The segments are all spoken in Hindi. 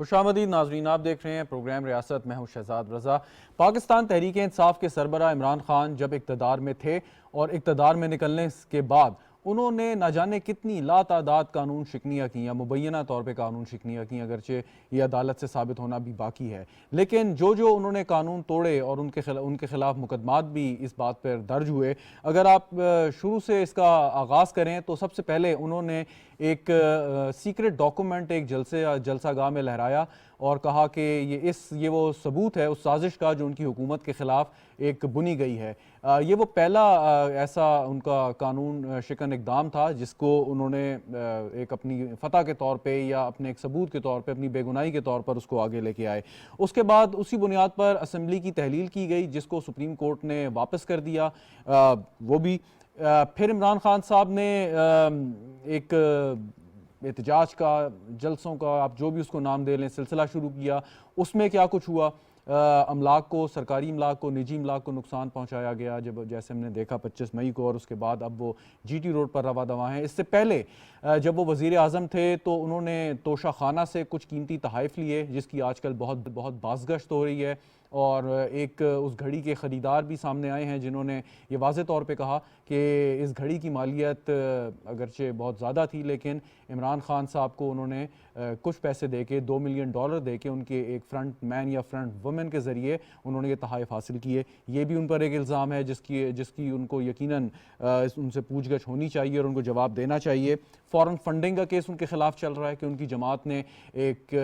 खुशामदीद नाज़रीन, आप देख रहे हैं प्रोग्राम रियासत। मैं हूं शहजाद रज़ा। पाकिस्तान तहरीक इंसाफ के सरबराह इमरान खान जब इक़्तिदार में थे और इक़्तिदार में निकलने के बाद उन्होंने न जाने कितनी लातादाद कानून शिकनियाँ की या मुबैना तौर पर कानून शिकनियाँ की, अगरचे ये अदालत से साबित होना भी बाकी है। लेकिन जो जो उन्होंने कानून तोड़े और उनके खिलाफ मुकदमात भी इस बात पर दर्ज हुए। अगर आप शुरू से इसका आगाज़ करें तो सबसे पहले उन्होंने एक सीक्रेट डॉक्यूमेंट एक जलसागाह में लहराया और कहा कि ये वो सबूत है उस साजिश का जो उनकी हुकूमत के ख़िलाफ़ एक बुनी गई है। ये वो पहला ऐसा उनका कानून शिकन इक़दाम था जिसको उन्होंने एक अपनी फ़तह के तौर पे या अपने एक सबूत के तौर पे, अपनी बेगुनाही के तौर पर उसको आगे लेके आए। उसके बाद उसी बुनियाद पर असम्बली की तहलील की गई जिसको सुप्रीम कोर्ट ने वापस कर दिया। वो भी फिर इमरान खान साहब ने एक एहतजाज का, जलसों का, आप जो भी उसको नाम दे लें, सिलसिला शुरू किया। उसमें क्या कुछ हुआ, अमलाक को, सरकारी अमलाक को, निजी अमलाक को नुकसान पहुंचाया गया, जब जैसे हमने देखा 25 मई को, और उसके बाद अब वो GT रोड पर रवा दवा हैं। इससे पहले जब वो वज़ीर आज़म थे तो उन्होंने तोशा खाना से कुछ कीमती तोहफ़े लिए जिसकी आजकल बहुत बहुत बाज़गश्त हो रही है। और एक उस घड़ी के ख़रीदार भी सामने आए हैं जिन्होंने ये वाज़े तौर पे कहा कि इस घड़ी की मालियत अगरचे बहुत ज़्यादा थी लेकिन इमरान खान साहब को उन्होंने कुछ पैसे देके $2 मिलियन देके उनके एक फ्रंट मैन या फ्रंट वुमेन के ज़रिए उन्होंने ये तोहफ़े हासिल किए। ये भी उन पर एक इल्ज़ाम है जिसकी उनको यकीनन उनसे पूछगछ होनी चाहिए और उनको जवाब देना चाहिए। फ़ॉरेन फंडिंग का केस उनके ख़िलाफ़ चल रहा है कि उनकी जमात ने एक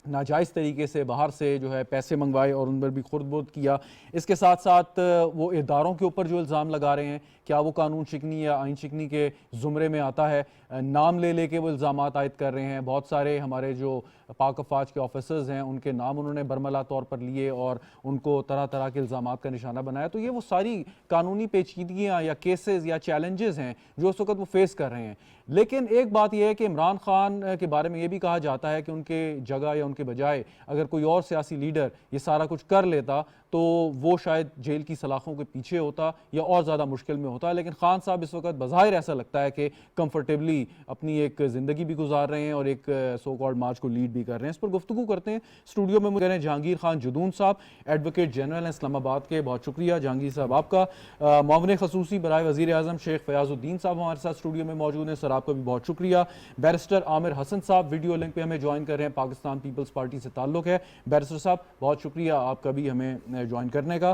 नाजायज़ तरीके से बाहर से जो है पैसे मंगवाए और उन पर भी खुर्द-बुर्द किया। इसके साथ साथ वो इदारों के ऊपर जो इल्ज़ाम लगा रहे हैं, क्या वो कानून शिकनी या आइन शिकनी के ज़ुमरे में आता है? नाम ले के वो इल्ज़ामात आयद कर रहे हैं। बहुत सारे हमारे जो पाक अफवाज के ऑफिसर्स हैं उनके नाम उन्होंने बरमला तौर पर लिए और उनको तरह तरह के इल्ज़ामात का निशाना बनाया। तो ये वो सारी कानूनी पेचीदगियाँ या केसेस या चैलेंजेस हैं जो उस वक्त वो फेस कर रहे हैं। लेकिन एक बात यह है कि इमरान खान के बारे में ये भी कहा जाता है कि उनके जगह या उनके बजाय अगर कोई और सियासी लीडर ये सारा कुछ कर लेता तो वो शायद जेल की सलाखों के पीछे होता या और ज़्यादा मुश्किल में होता। लेकिन खान साहब इस वक्त बज़ाहिर ऐसा लगता है कि कंफर्टेबली अपनी एक ज़िंदगी भी गुजार रहे हैं और एक सो कॉल्ड मार्च को लीड भी कर रहे हैं। इस पर गुफ्तगू करते हैं। स्टूडियो में मुझे जहांगीर खान जुदून साहब, एडवोकेट जनरल हैं इस्लामाबाद के। बहुत शुक्रिया जहांगीर साहब आपका। मामले खसूसी बराए वज़ीर आज़म शेख फयाजुद्दीन साहब हमारे साथ स्टूडियो में मौजूद हैं। सर आपका भी बहुत शुक्रिया। बैरिस्टर आमिर हसन साहब वीडियो लिंक पे हमें ज्वाइन कर रहे हैं, पाकिस्तान पीपल्स पार्टी से ताल्लुक़ है। बैरिस्टर साहब बहुत शुक्रिया आपका भी हमें ज्वाइन करने का।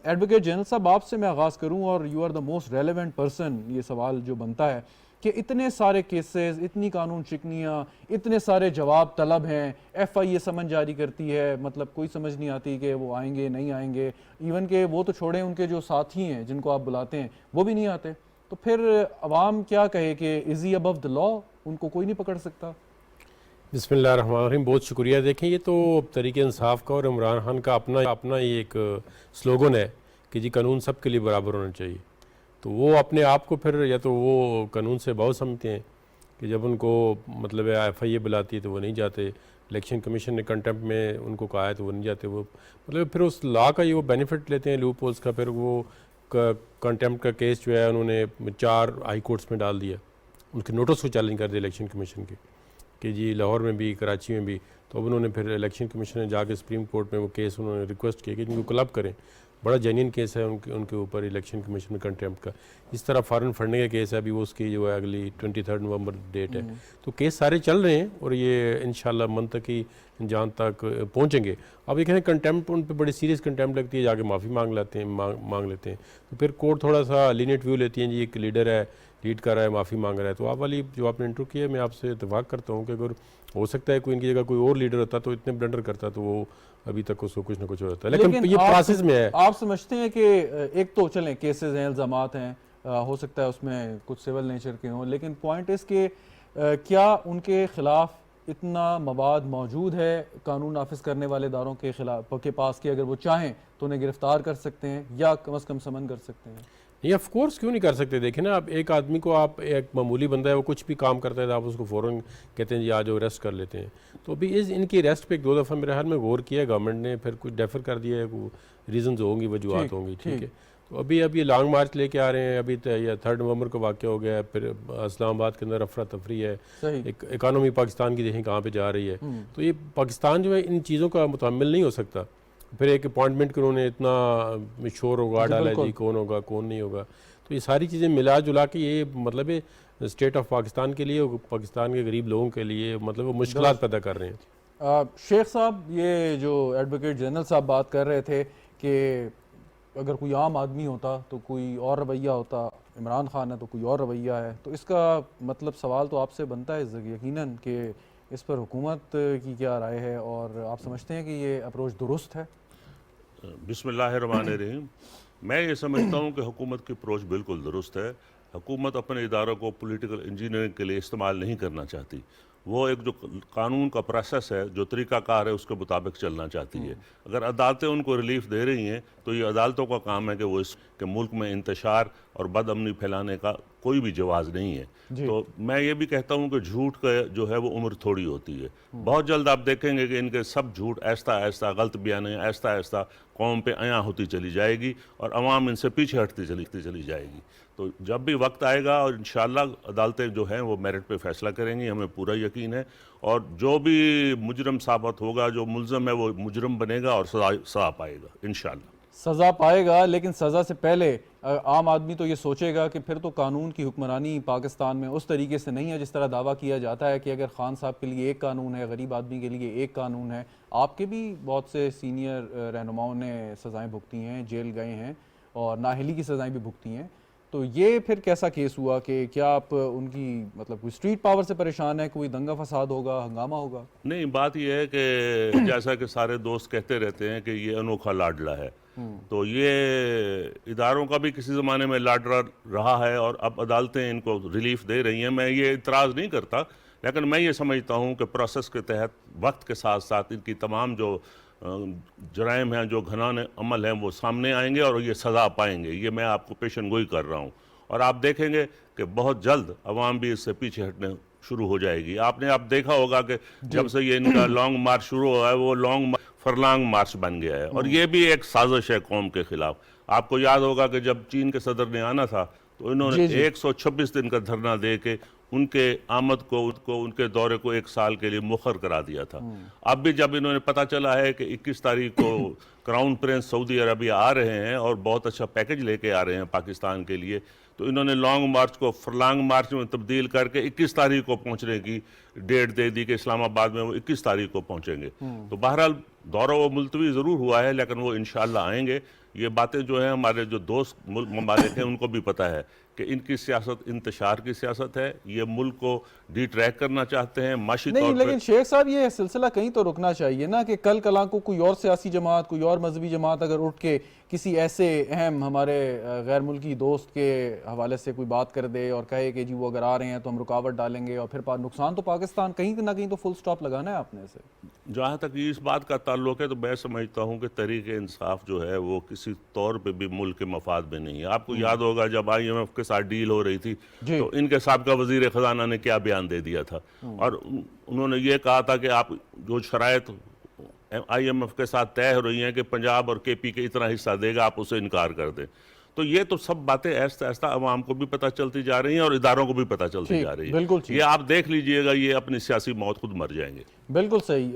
एडवोकेट जनरल साहब आपसे मैं आगाज़ करूं और you are the most relevant person. ये सवाल जो बनता है कि इतने सारे केसेस, इतनी कानून शिकनियाँ, इतने सारे जवाब तलब हैं, FIA समन जारी करती है, मतलब कोई समझ नहीं आती कि वो आएंगे नहीं आएंगे। इवन के वो तो छोड़ें, उनके जो साथी हैं जिनको आप बुलाते हैं वो भी नहीं आते। तो फिर अवाम क्या कहे कि is he above the law, उनको कोई नहीं पकड़ सकता? बिस्मिल्लाहिर्रहमानिर्रहीम, बहुत शुक्रिया। देखें, ये तो तरीके इंसाफ का और इमरान खान का अपना ये एक स्लोगन है कि जी कानून सब के लिए बराबर होना चाहिए। तो वो अपने आप को फिर या तो वो कानून से बहुत समझते हैं कि जब उनको मतलब FIA बुलाती है तो वो नहीं जाते, इलेक्शन कमीशन ने कंटेम्प्ट में उनको कहा है तो वो नहीं जाते, वो मतलब फिर उस लॉ का ये वो बेनिफिट लेते हैं, लूप होल्स का। फिर वो कंटेम्प्ट का केस जो है उन्होंने 4 हाई कोर्ट्स में डाल दिया, उनके नोटिस को चैलेंज कर दिया इलेक्शन कमीशन के कि जी लाहौर में भी, कराची में भी। तो अब उन्होंने फिर इलेक्शन कमीशन ने जाके सुप्रीम कोर्ट में वो केस उन्होंने रिक्वेस्ट किया कि इनको क्लब करें। बड़ा जेन्युइन केस है उनके ऊपर इलेक्शन कमीशन में कंटेम्प्ट का। इस तरह फॉरेन फंडिंग का केस है, अभी वो उसकी जो है अगली 23 नवंबर डेट है। तो केस सारे चल रहे हैं और ये इंशाल्लाह मंतकी जान तक पहुँचेंगे। अब ये कहें कंटेम्प्ट उन पर बड़ी सीरियस कंटेम्प्ट लगती है, जाके माफ़ी मांग लेते हैं। तो फिर कोर्ट थोड़ा सा लीनियंट व्यू लेती है, जी एक लीडर है, लीड कर रहा है, माफ़ी मांग रहा है। तो आप वाली जो आपने इंटरव्यू किया, मैं आपसे इत्तेफाक करता हूँ कि अगर हो सकता है कोई इनकी जगह कोई और लीडर होता तो इतने ब्लंडर करता तो वो अभी तक उसको कुछ ना कुछ हो जाता है। लेकिन ये प्रोसेस में है। आप समझते हैं कि एक तो चलें केसेस हैं, इल्ज़ामात हैं, हो सकता है उसमें कुछ सिविल नेचर के हों, लेकिन पॉइंट इस के क्या उनके खिलाफ इतना मवाद मौजूद है कानून नाफिज करने वाले इदारों के खिलाफ के पास कि अगर वो चाहें तो उन्हें गिरफ्तार कर सकते हैं या कम से कम समन कर सकते हैं? नहीं, ऑफ कोर्स क्यों नहीं कर सकते। देखें ना, आप एक आदमी को, आप एक मामूली बंदा है, वो कुछ भी काम करता है तो आप उसको फ़ौरन कहते हैं जी आज अरेस्ट कर लेते हैं। तो अभी इनकी अरेस्ट पे 2 दफ़ा मेरे हाल में गौर किया गवर्नमेंट ने, फिर कुछ डेफर कर दिया है, रीज़न्स होंगी, वजूहत होंगी, ठीक है। तो अभी ये लॉन्ग मार्च लेके आ रहे हैं। अभी तो या 3 नवंबर को वाक़या हो गया है, फिर इस्लामाबाद के अंदर अफरा तफरी है, सही। एक इकानमी पाकिस्तान की देखें कहाँ पे जा रही है। तो ये पाकिस्तान जो है इन चीज़ों का मुतहम्मिल नहीं हो सकता। फिर एक अपॉइंटमेंट के उन्होंने इतना शोर उगा डाला है जी, कौन होगा कौन नहीं होगा। तो ये सारी चीज़ें मिला जुला के ये मतलब है स्टेट ऑफ पाकिस्तान के लिए, पाकिस्तान के गरीब लोगों के लिए मतलब वो मुश्किलात पैदा कर रहे हैं। शेख साहब, ये जो एडवोकेट जनरल साहब बात कर रहे थे कि अगर कोई आम आदमी होता तो कोई और रवैया होता, इमरान खान है तो कोई और रवैया है, तो इसका मतलब सवाल तो आपसे बनता है यकीनन कि इस पर हुकूमत की क्या राय है और आप समझते हैं कि ये अप्रोच दुरुस्त है? बिस्मिल्लाहिर्रहमानिर्रहीम। मैं ये समझता हूँ कि हुकूमत की अप्रोच बिल्कुल दुरुस्त है। हुकूमत अपने इदारों को पॉलिटिकल इंजीनियरिंग के लिए इस्तेमाल नहीं करना चाहती। वो एक जो कानून का प्रोसेस है, जो तरीक़ाकार है, उसके मुताबिक चलना चाहती है। अगर अदालतें उनको रिलीफ दे रही हैं तो ये अदालतों का काम है कि वो इसके मुल्क में इंतशार और बदअमनी फैलाने का कोई भी जवाज़ नहीं है। तो मैं ये भी कहता हूँ कि झूठ का जो है वो उम्र थोड़ी होती है। बहुत जल्द आप देखेंगे कि इनके सब झूठ ऐसा ऐसा गलत बयान ऐसा ऐसा कौम पे आया होती चली जाएगी और अवाम इनसे पीछे हटती चली जाएगी। तो जब भी वक्त आएगा और इंशाअल्लाह अदालतें जो हैं वो मेरिट पे फैसला करेंगी, हमें पूरा यकीन है। और जो भी मुजरम साबित होगा, जो मुल्ज़म है, वो मुजरम बनेगा और सज़ा पाएगा इंशाअल्लाह। सज़ा पाएगा, लेकिन सज़ा से पहले आम आदमी तो ये सोचेगा कि फिर तो कानून की हुक्मरानी पाकिस्तान में उस तरीके से नहीं है जिस तरह दावा किया जाता है कि अगर खान साहब के लिए एक कानून है, गरीब आदमी के लिए एक कानून है। आपके भी बहुत से सीनियर रहनुमाओं ने सज़ाएँ भुगती हैं, जेल गए हैं और नाअहली की सज़ाएँ भी भुगती हैं। तो ये फिर कैसा केस हुआ कि क्या आप उनकी मतलब कोई स्ट्रीट पावर से परेशान है, कोई दंगा फसाद होगा, हंगामा होगा? नहीं, बात यह है कि जैसा कि सारे दोस्त कहते रहते हैं कि ये अनोखा लाडला है, तो ये इदारों का भी किसी ज़माने में लाडला रहा है और अब अदालतें इनको रिलीफ दे रही हैं। मैं ये इतराज़ नहीं करता, लेकिन मैं ये समझता हूँ कि प्रोसेस के तहत वक्त के साथ साथ इनकी तमाम जो जराइम हैं, जो घनाने अमल हैं, वो सामने आएंगे और ये सज़ा पाएंगे। ये मैं आपको पेशन गोई कर रहा हूँ और आप देखेंगे कि बहुत जल्द अवाम भी इससे पीछे हटने शुरू हो जाएगी। आपने आप देखा होगा कि जब से ये इनका लॉन्ग मार्च शुरू हुआ है, वो लॉन्ग फरलांग मार्च बन गया है और ये भी एक साजिश है कौम के खिलाफ। आपको याद होगा कि जब चीन के सदर ने आना था तो इन्होंने 126 दिन का धरना दे के उनके आमद को उनके दौरे को 1 साल के लिए मुखर करा दिया था। अब भी जब इन्होंने पता चला है कि 21 तारीख को क्राउन प्रिंस सऊदी अरबिया आ रहे हैं और बहुत अच्छा पैकेज लेके आ रहे हैं पाकिस्तान के लिए, तो इन्होंने लॉन्ग मार्च को फरलांग मार्च में तब्दील करके 21 तारीख को पहुंचने की डेट दे दी कि इस्लामाबाद में वो 21 तारीख को पहुंचेंगे। तो बहरहाल दौरा वो मुलतवी ज़रूर हुआ है, लेकिन वो इंशाअल्लाह आएंगे। ये बातें जो हैं हमारे जो दोस्त ममालिक हैं उनको भी पता है कि इनकी सियासत इंतशार की सियासत है। ये मुल्क को डिट्रैक करना चाहते हैं माशी नहीं, तौर लेकिन शेख साहब ये सिलसिला कहीं तो रुकना चाहिए ना कि कल कला को कोई और सियासी जमात, कोई और मजहबी जमात अगर उठ के किसी ऐसे अहम हमारे गैर मुल्की दोस्त के हवाले से कोई बात कर दे और कहे कि जी वो अगर आ रहे हैं तो हम रुकावट डालेंगे और फिर नुकसान तो पाकिस्तान कहीं ना कहीं तो फुल स्टॉप लगाना है आपने से। जहाँ तक इस बात का ताल्लुक है तो मैं समझता हूँ कि तहरीक इंसाफ जो है वो किसी तौर पे भी मुल्क के मफाद में नहीं है। आपको याद होगा जब IMF के साथ डील हो रही थी तो इनके साबिका वजीर ख़जाना ने क्या बयान दे दिया था और उन्होंने ये कहा था कि आप जो शराइत IMF के साथ तय हो रही हैं कि पंजाब और KP के इतना हिस्सा देगा, आप उसे इनकार कर दें। तो ये तो सब बातें ऐसा ऐसा अवाम को भी पता चलती जा रही हैं और इदारों को भी पता चलती जा रही है। बिल्कुल ये आप देख लीजिएगा, ये अपनी सियासी मौत खुद मर जाएंगे। बिल्कुल सही।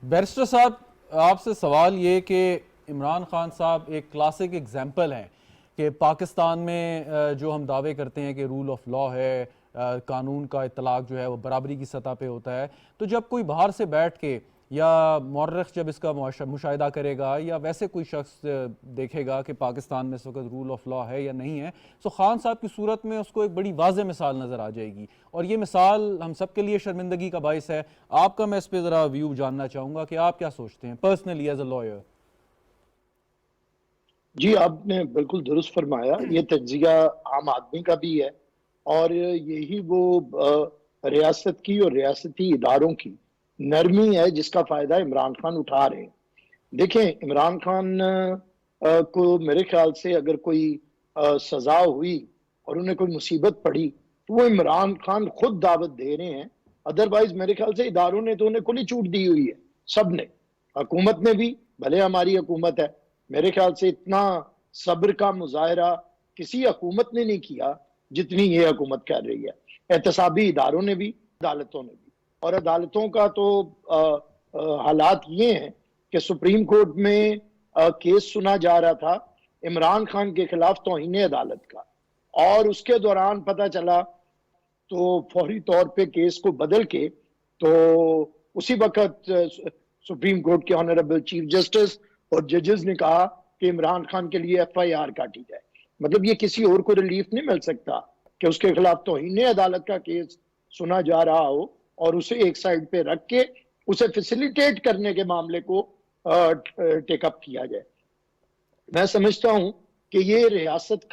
बैरिस्टर साहब, आपसे सवाल ये कि इमरान खान साहब एक क्लासिक एग्जाम्पल हैं कि पाकिस्तान में जो हम दावे करते हैं कि रूल ऑफ लॉ है, कानून का इतलाक जो है वो बराबरी की सतह पे होता है, तो जब कोई बाहर से बैठ के या मौर्रिख जब इसका मुशाहिदा करेगा या वैसे कोई शख्स देखेगा कि पाकिस्तान में इस वक्त रूल ऑफ लॉ है या नहीं है, तो खान साहब की सूरत में उसको एक बड़ी वाज़ेह मिसाल नज़र आ जाएगी और ये मिसाल हम सब के लिए शर्मिंदगी का बाइस है। आपका मैं इस पर ज़रा व्यू जानना चाहूँगा कि आप क्या सोचते हैं पर्सनली एज अ लॉयर। जी, आपने बिल्कुल दुरुस्त फरमाया। ये तज्जिया आम आदमी का भी है और यही वो रियासत की और रियासती इदारों की नरमी है जिसका फायदा इमरान खान उठा रहे हैं। देखें, इमरान खान को मेरे ख्याल से अगर कोई सजा हुई और उन्हें कोई मुसीबत पड़ी तो वो इमरान खान खुद दावत दे रहे हैं। अदरवाइज मेरे ख्याल से इदारों ने तो उन्हें खुली छूट दी हुई है, सब ने, हुकूमत ने भी, भले हमारी हुकूमत है, मेरे ख्याल से इतना सब्र का मुजाहरा किसी हुकूमत ने नहीं किया जितनी ये हुकूमत कर रही है। एहतसाबी इदारों ने भी, अदालतों ने भी। और अदालतों का तो हालात ये हैं कि सुप्रीम कोर्ट में केस सुना जा रहा था इमरान खान के खिलाफ तौहीन अदालत का, और उसके दौरान पता चला तो फौरी तौर पे केस को बदल के तो उसी वक्त सुप्रीम कोर्ट के ऑनरेबल चीफ जस्टिस और जजेस ने कहा कि इमरान खान के लिए FIR काटी जाए। मतलब ये किसी और को रिलीफ नहीं मिल सकता कि उसके खिलाफ तौहीन अदालत का केस सुना जा रहा हो और उसे एक साइड पे रख के उसे फैसिलिटेट करने के मामले को टेकअप किया जाए। मैं समझता हूं कि ये रियासत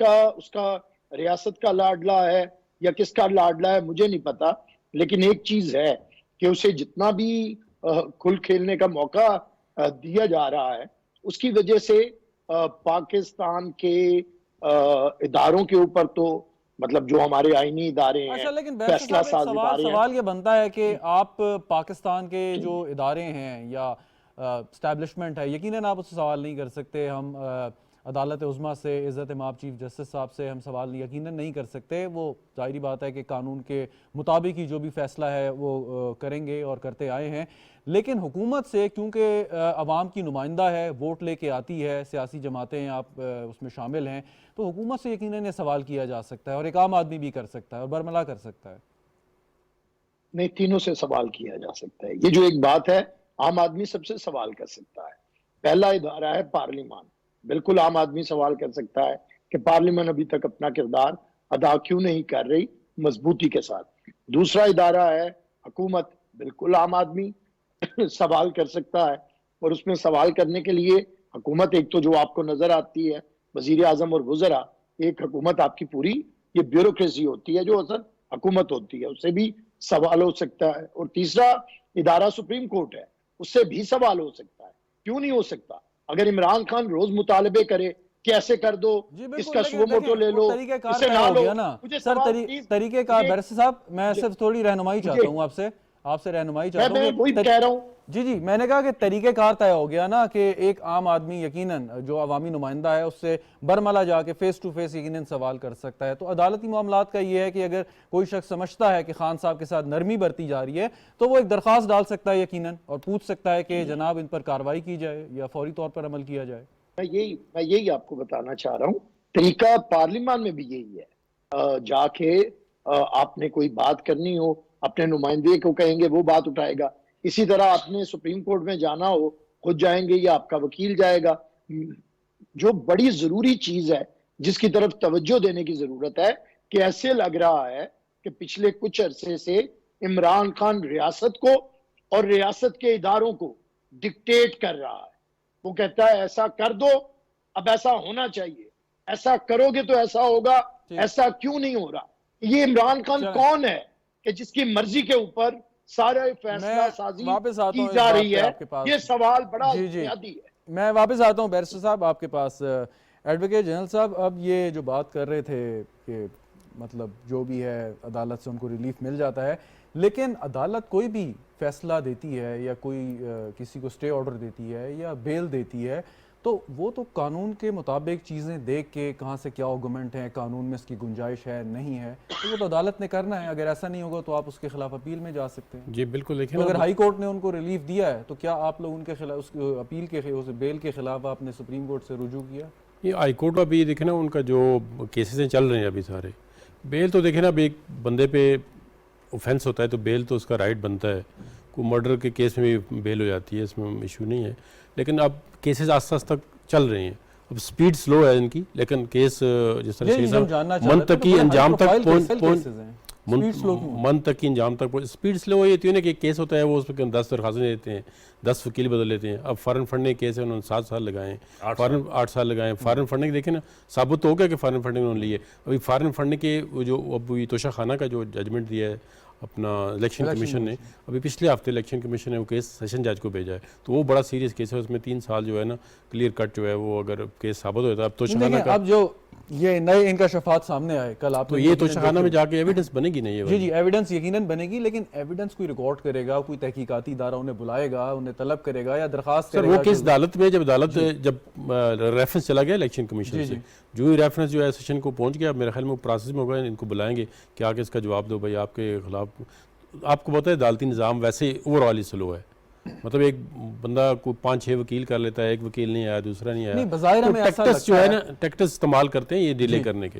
का लाडला है या किसका लाडला है मुझे नहीं पता, लेकिन एक चीज है कि उसे जितना भी खुल खेलने का मौका दिया जा रहा है उसकी वजह से पाकिस्तान के इदारों के ऊपर तो मतलब जो हमारे आईनी इदारे हैं, अच्छा, लेकिन फैसला साज इदारे हैं। सवाल ये बनता है कि आप पाकिस्तान के जो इदारे हैं या स्टैब्लिशमेंट है, यकीनन आप उससे सवाल नहीं कर सकते। हम अदालत उज़्मा से, इज़्ज़त माब चीफ जस्टिस साहब से हम सवाल यकीनन नहीं कर सकते। वो ज़ाहिरी बात है कि कानून के मुताबिक ही जो भी फैसला है वो करेंगे और करते आए हैं। लेकिन हुकूमत से, क्योंकि अवाम की नुमाइंदा है, वोट लेके आती है, सियासी जमातें आप उसमें शामिल हैं, तो हुकूमत से यकीनन ये सवाल किया जा सकता है और एक आम आदमी भी कर सकता है और बरमला कर सकता है। नहीं, तीनों से सवाल किया जा सकता है। ये जो एक बात है, आम आदमी सबसे सवाल कर सकता है। पहला इदारा है पार्लियामान। बिल्कुल आम आदमी सवाल कर सकता है कि पार्लियामान अभी तक अपना किरदार अदा क्यों नहीं कर रही मजबूती के साथ। दूसरा इदारा है हुकूमत। बिल्कुल आम आदमी सवाल कर सकता है, और उसमें सवाल करने के लिए हुकूमत एक तो जो आपको नजर आती है वजीर आजम और वज़रा, एक हुकूमत आपकी पूरी ये ब्यूरोक्रेसी होती है जो असल हुकूमत होती है, उससे भी सवाल हो सकता है। और तीसरा इदारा सुप्रीम कोर्ट है, उससे भी सवाल हो सकता है। क्यों नहीं हो सकता? अगर इमरान खान रोज मुतालबे करे कि ऐसे कर दो, इसका सुमोटो ले लो, इसे ला लो, मुझे सर तरीकेकार बैरिस्टर साहब, मैं सिर्फ थोड़ी रहनुमाई चाहता हूँ आपसे रहनुमाई चाहता हूँ। मैं वही कह रहा हूँ। जी, मैंने कहा कि तरीकेकार तय हो गया ना कि एक आम आदमी यकीनन जो अवामी नुमाइंदा है उससे बरमला जाके फेस टू फेस यकीनन सवाल कर सकता है। तो अदालती मामलात का ये है कि अगर कोई शख्स समझता है कि खान साहब के साथ नरमी बरती जा रही है तो वो एक दरख्वास्त डाल सकता है यकीनन और पूछ सकता है कि जनाब इन पर कार्रवाई की जाए या फौरी तौर पर अमल किया जाए। मैं यही आपको बताना चाह रहा हूँ। तरीका पार्लियामान में भी यही है। जाके आपने कोई बात करनी हो, अपने नुमाइंदे को कहेंगे, वो बात उठाएगा। इसी तरह आपने सुप्रीम कोर्ट में जाना हो, खुद जाएंगे या आपका वकील जाएगा। जो बड़ी जरूरी चीज है जिसकी तरफ तवज्जो देने की जरूरत है कि ऐसे लग रहा है कि पिछले कुछ अरसे से इमरान खान रियासत को और रियासत के इदारों को डिक्टेट कर रहा है। वो कहता है ऐसा कर दो, अब ऐसा होना चाहिए, ऐसा करोगे तो ऐसा होगा, ऐसा क्यों नहीं हो रहा। ये इमरान खान कौन है कि जिसकी मर्जी के ऊपर सारे फैसला साजी की जा रही है? ये सवाल बड़ा बुनियादी है। मैं वापस आता हूँ बैरिस्टर साहब आपके पास। एडवोकेट जनरल साहब, अब ये जो बात कर रहे थे कि मतलब जो भी है अदालत से उनको रिलीफ मिल जाता है, लेकिन अदालत कोई भी फैसला देती है या कोई किसी को स्टे ऑर्डर देती है या बेल देती है तो वो तो कानून के मुताबिक चीज़ें देख के कहाँ से क्या आर्गूमेंट है, कानून में इसकी गुंजाइश है नहीं है, तो वो तो अदालत ने करना है। अगर ऐसा नहीं होगा तो आप उसके खिलाफ अपील में जा सकते हैं। जी बिल्कुल। देखिए तो अगर हाई कोर्ट ने उनको रिलीफ दिया है तो क्या आप लोग उनके खिलाफ उस अपील के उस बेल के खिलाफ आपने सुप्रीम कोर्ट से रुजू किया? ये हाई कोर्ट में अभी देखे ना उनका जो केसेस चल रहे हैं अभी सारे, बेल तो देखे ना अभी एक बंदे पे ऑफेंस होता है तो बेल तो उसका राइट बनता है। कोई मर्डर के केस में भी बेल हो जाती है, इसमें इशू नहीं है। लेकिन अब केसेस आस्ता आस्ता चल रही हैं। अब स्पीड स्लो है इनकी, लेकिन केस जिस तरह मन तक की अंजाम तक मन तक की अंजाम तक स्पीड स्लो हो जाती है ना कि केस होता है वो उस पर 10 दरखास्तें देते हैं, 10 वकील बदल लेते हैं। अब फॉरेन फंडिंग केस है, उन्होंने 7 साल लगाए, 8 साल लगाए। फॉरेन फंडिंग देखें ना, साबित हो गया कि फॉरेन फंडिंग उन्होंने ली है। अभी फॉरेन फंडिंग के जो अब तोशा खाना का जो जजमेंट दिया है अपना इलेक्शन कमीशन ने, अभी पिछले हफ्ते इलेक्शन कमीशन ने वो केस सेशन जज को भेजा है, तो वो बड़ा सीरियस केस है। उसमें 3 साल जो है ना क्लियर कट जो है वो अगर केस साबित हो जाता है। अब तो अब जो ये नए इनका शफात सामने आए कल आप तो ये तो शहाना में जाके एविडेंस बनेगी नहीं, ये जी जी एविडेंस यकीनन बनेगी, लेकिन एविडेंस कोई रिकॉर्ड करेगा, कोई तहकीकाती इदारा उन्हें बुलाएगा, उन्हें तलब करेगा या दरखास्त सर करेगा? वो केस अदालत में जब रेफरेंस चला गया इलेक्शन कमीशन से, जो ही रेफरेंस जो है सेशन को पहुंच गया, मेरे ख्याल में वो प्रोसेस में होगा, इनको बुलाएंगे कि आके इसका जवाब दो भाई, आपके खिलाफ। आपको पता है अदालती निज़ाम वैसे ओवरऑल ही स्लो है, मतलब एक बंदा को 5-6 वकील कर लेता है, एक वकील नहीं आया, दूसरा नहीं आया, बज़ाहिर हमें ऐसा टेक्टस जो लगता है ना, टेक्टस इस्तेमाल करते हैं ये डिले करने के,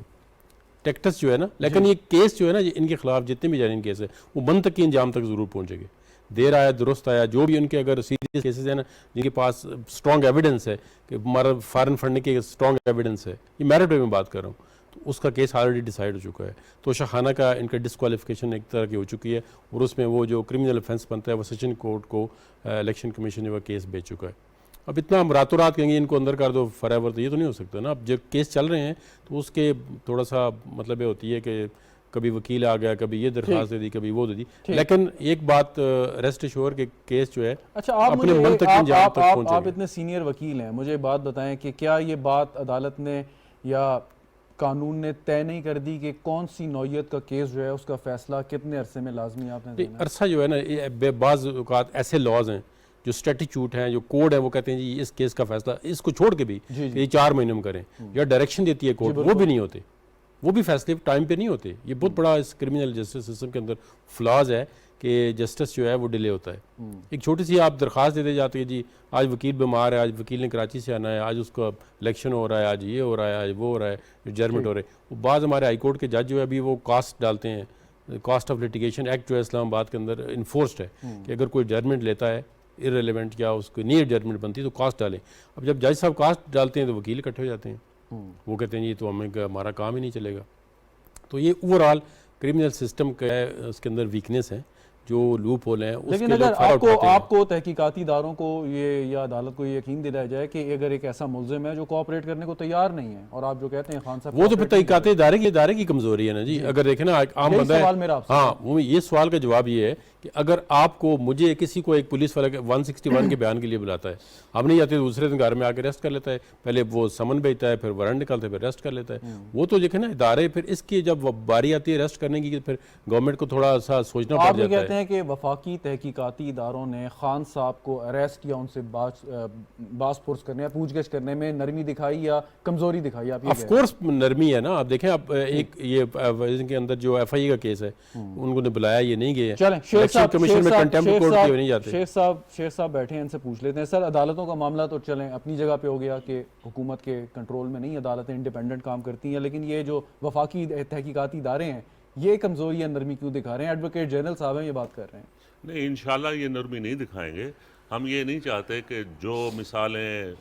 टेक्टस जो है ना। लेकिन ये केस जो है ना, इनके खिलाफ जितने भी जारीन केस है वो बंद तक की अंजाम तक जरूर पहुंचेंगे। देर आया दुरुस्त आया, जो भी उनके अगर सीरियस केसेस है ना, जिनके पास स्ट्रॉन्ग एविडेंस है कि हमारा फॉरेन फंडिंग के स्ट्रॉन्ग एविडेंस है, ये मेरिट पे मैं बात कर रहा हूँ, तो उसका केस ऑलरेडी डिसाइड हो चुका है। तो शाहाना का इनका डिस्क्वालिफिकेशन एक तरह की हो चुकी है, और उसमें वो जो क्रिमिनल ऑफेंस बनता है वो सेशन कोर्ट को इलेक्शन कमीशन जो है केस भेज चुका है। अब इतना हम रातों रात कहेंगे इनको अंदर कर दो फॉरएवर, तो ये तो नहीं हो सकता ना। अब जब केस चल रहे हैं तो उसके थोड़ा सा मतलब ये होती है कि कभी वकील आ गया, कभी ये दरखास्त दे दी, कभी वो दे दी। लेकिन एक बात रेस्ट एश्योर के केस जो है अच्छा, आप अपने मुझे मन तक अंजाम तक पहुंचेंगे। आप इतने सीनियर वकील हैं, मुझे बात बताएं कि क्या ये बात अदालत ने या कानून ने तय नहीं कर दी कि कौन सी नौयत का केस जो है उसका फैसला कितने अरसे में लाजमी आपने देना है? अरसा जो है ना, बाज़ औक़ात ऐसे लॉज हैं जो स्टैट्यूट हैं, जो कोड है, वो कहते हैं जी इस केस का फैसला इसको छोड़ के भी ये 4 महीने में करें, या डायरेक्शन देती है कोर्ट, वो भी नहीं होते, वो भी फैसले टाइम पे नहीं होते। ये बहुत बड़ा इस क्रिमिनल जस्टिस सिस्टम के अंदर फ्लॉज है कि जस्टिस जो है वो डिले होता है। एक छोटी सी आप दरख्वास्त देते जाते हैं जी आज वकील बीमार है, आज वकील ने कराची से आना है, आज उसका इलेक्शन हो रहा है, आज ये हो रहा है, आज वो हो रहा है, जजमेंट हो रहे हैं। वो बाद हमारे हाई कोर्ट के जज जो है अभी वो कॉस्ट डालते हैं, कॉस्ट ऑफ लिटिगेशन एक्ट जो है इस्लामाबाद के अंदर इन्फोर्स्ड है कि अगर कोई जजमेंट लेता है इररिलेवेंट या उसको नियर जजमेंट बनती है तो कॉस्ट डालें। अब जब जज साहब कॉस्ट डालते हैं तो वकील इकट्ठे हो जाते हैं, वो कहते हैं ये तो हमारा काम ही नहीं चलेगा। तो ये ओवरऑल क्रिमिनल सिस्टम का उसके अंदर वीकनेस है, जो लूप होल है। लेकिन अगर आपको तहकीकाती इदारों को ये या अदालत को ये यकीन दिलाया जाए कि अगर एक ऐसा मुल्जिम है जो कोऑपरेट करने को तैयार नहीं है, और आप जो कहते हैं खान साहब वो तो फिर तहकीकाती इदारे की कमजोरी है ना जी। अगर देखें ना आम बंदा है, हाँ वो ये सवाल का जवाब ये है कि अगर आपको मुझे किसी को एक पुलिस वाला 161 के बयान के लिए बुलाता है, हम नहीं जाते, दूसरे दिन घर में आकर अरेस्ट कर लेता है, पहले वो समन भेजता है, फिर वारंट निकालता है, फिर अरेस्ट कर लेता है। वो तो देखे ना इदारे, फिर इसकी जब बारी आती है अरेस्ट करने की, फिर गवर्नमेंट को थोड़ा सा सोचना पड़ जाता है। कहते हैं कि वफाकी तहकीकाती इदारों ने खान साहब को अरेस्ट किया, उनसे बास पुरस करने या पूछगछ करने में नरमी दिखाई या कमजोरी दिखाई? आप ऑफ कोर्स नरमी है ना। आप देखें, आप एक ये के अंदर जो FIA का केस है, उन्होंने बुलाया, ये नहीं गए, कमीशन में कंटेम्प्ट कोर्ट किए नहीं जाते। शेख साहब बैठे हैं, इनसे पूछ लेते हैं। सर, अदालतों का मामला तो चलें अपनी जगह पे हो गया कि हुकूमत के कंट्रोल में नहीं, अदालतें इंडिपेंडेंट काम करती हैं, लेकिन ये जो वफाकी तहकीकाती इदारे हैं ये कमजोरी या नरमी क्यों दिखा रहे हैं? एडवोकेट जनरल साहब हैं, ये बात कर रहे हैं। नहीं, इंशाल्लाह ये नरमी नहीं दिखाएंगे। हम ये नहीं चाहते कि जो मिसालें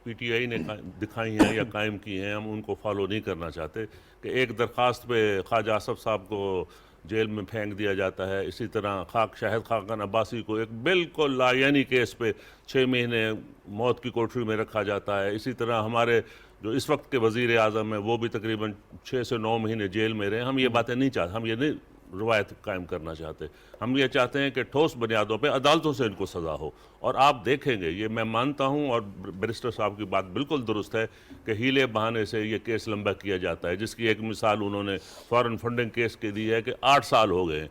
PTI ने दिखाई हैं या कायम की हैं, हम उनको फॉलो नहीं करना चाहते कि एक दरख्वास्त पे ख्वाजा आसफ साहब को जेल में फेंक दिया जाता है, इसी तरह शाहिद खाकन अब्बासी को एक बिल्कुल लायानी केस पे 6 महीने मौत की कोठरी में रखा जाता है। इसी तरह हमारे जो इस वक्त के वज़ीर आज़म हैं वो भी तकरीबन 6 से 9 महीने जेल में रहे। हम ये बातें नहीं चाहते, हम ये नहीं रवायत कायम करना चाहते। हम ये चाहते हैं कि ठोस बुनियादों पे अदालतों से इनको सज़ा हो। और आप देखेंगे, ये मैं मानता हूँ और बैरिस्टर साहब की बात बिल्कुल दुरुस्त है कि हीले बहाने से ये केस लंबा किया जाता है, जिसकी एक मिसाल उन्होंने फॉरेन फंडिंग केस के दी है कि 8 साल हो गए,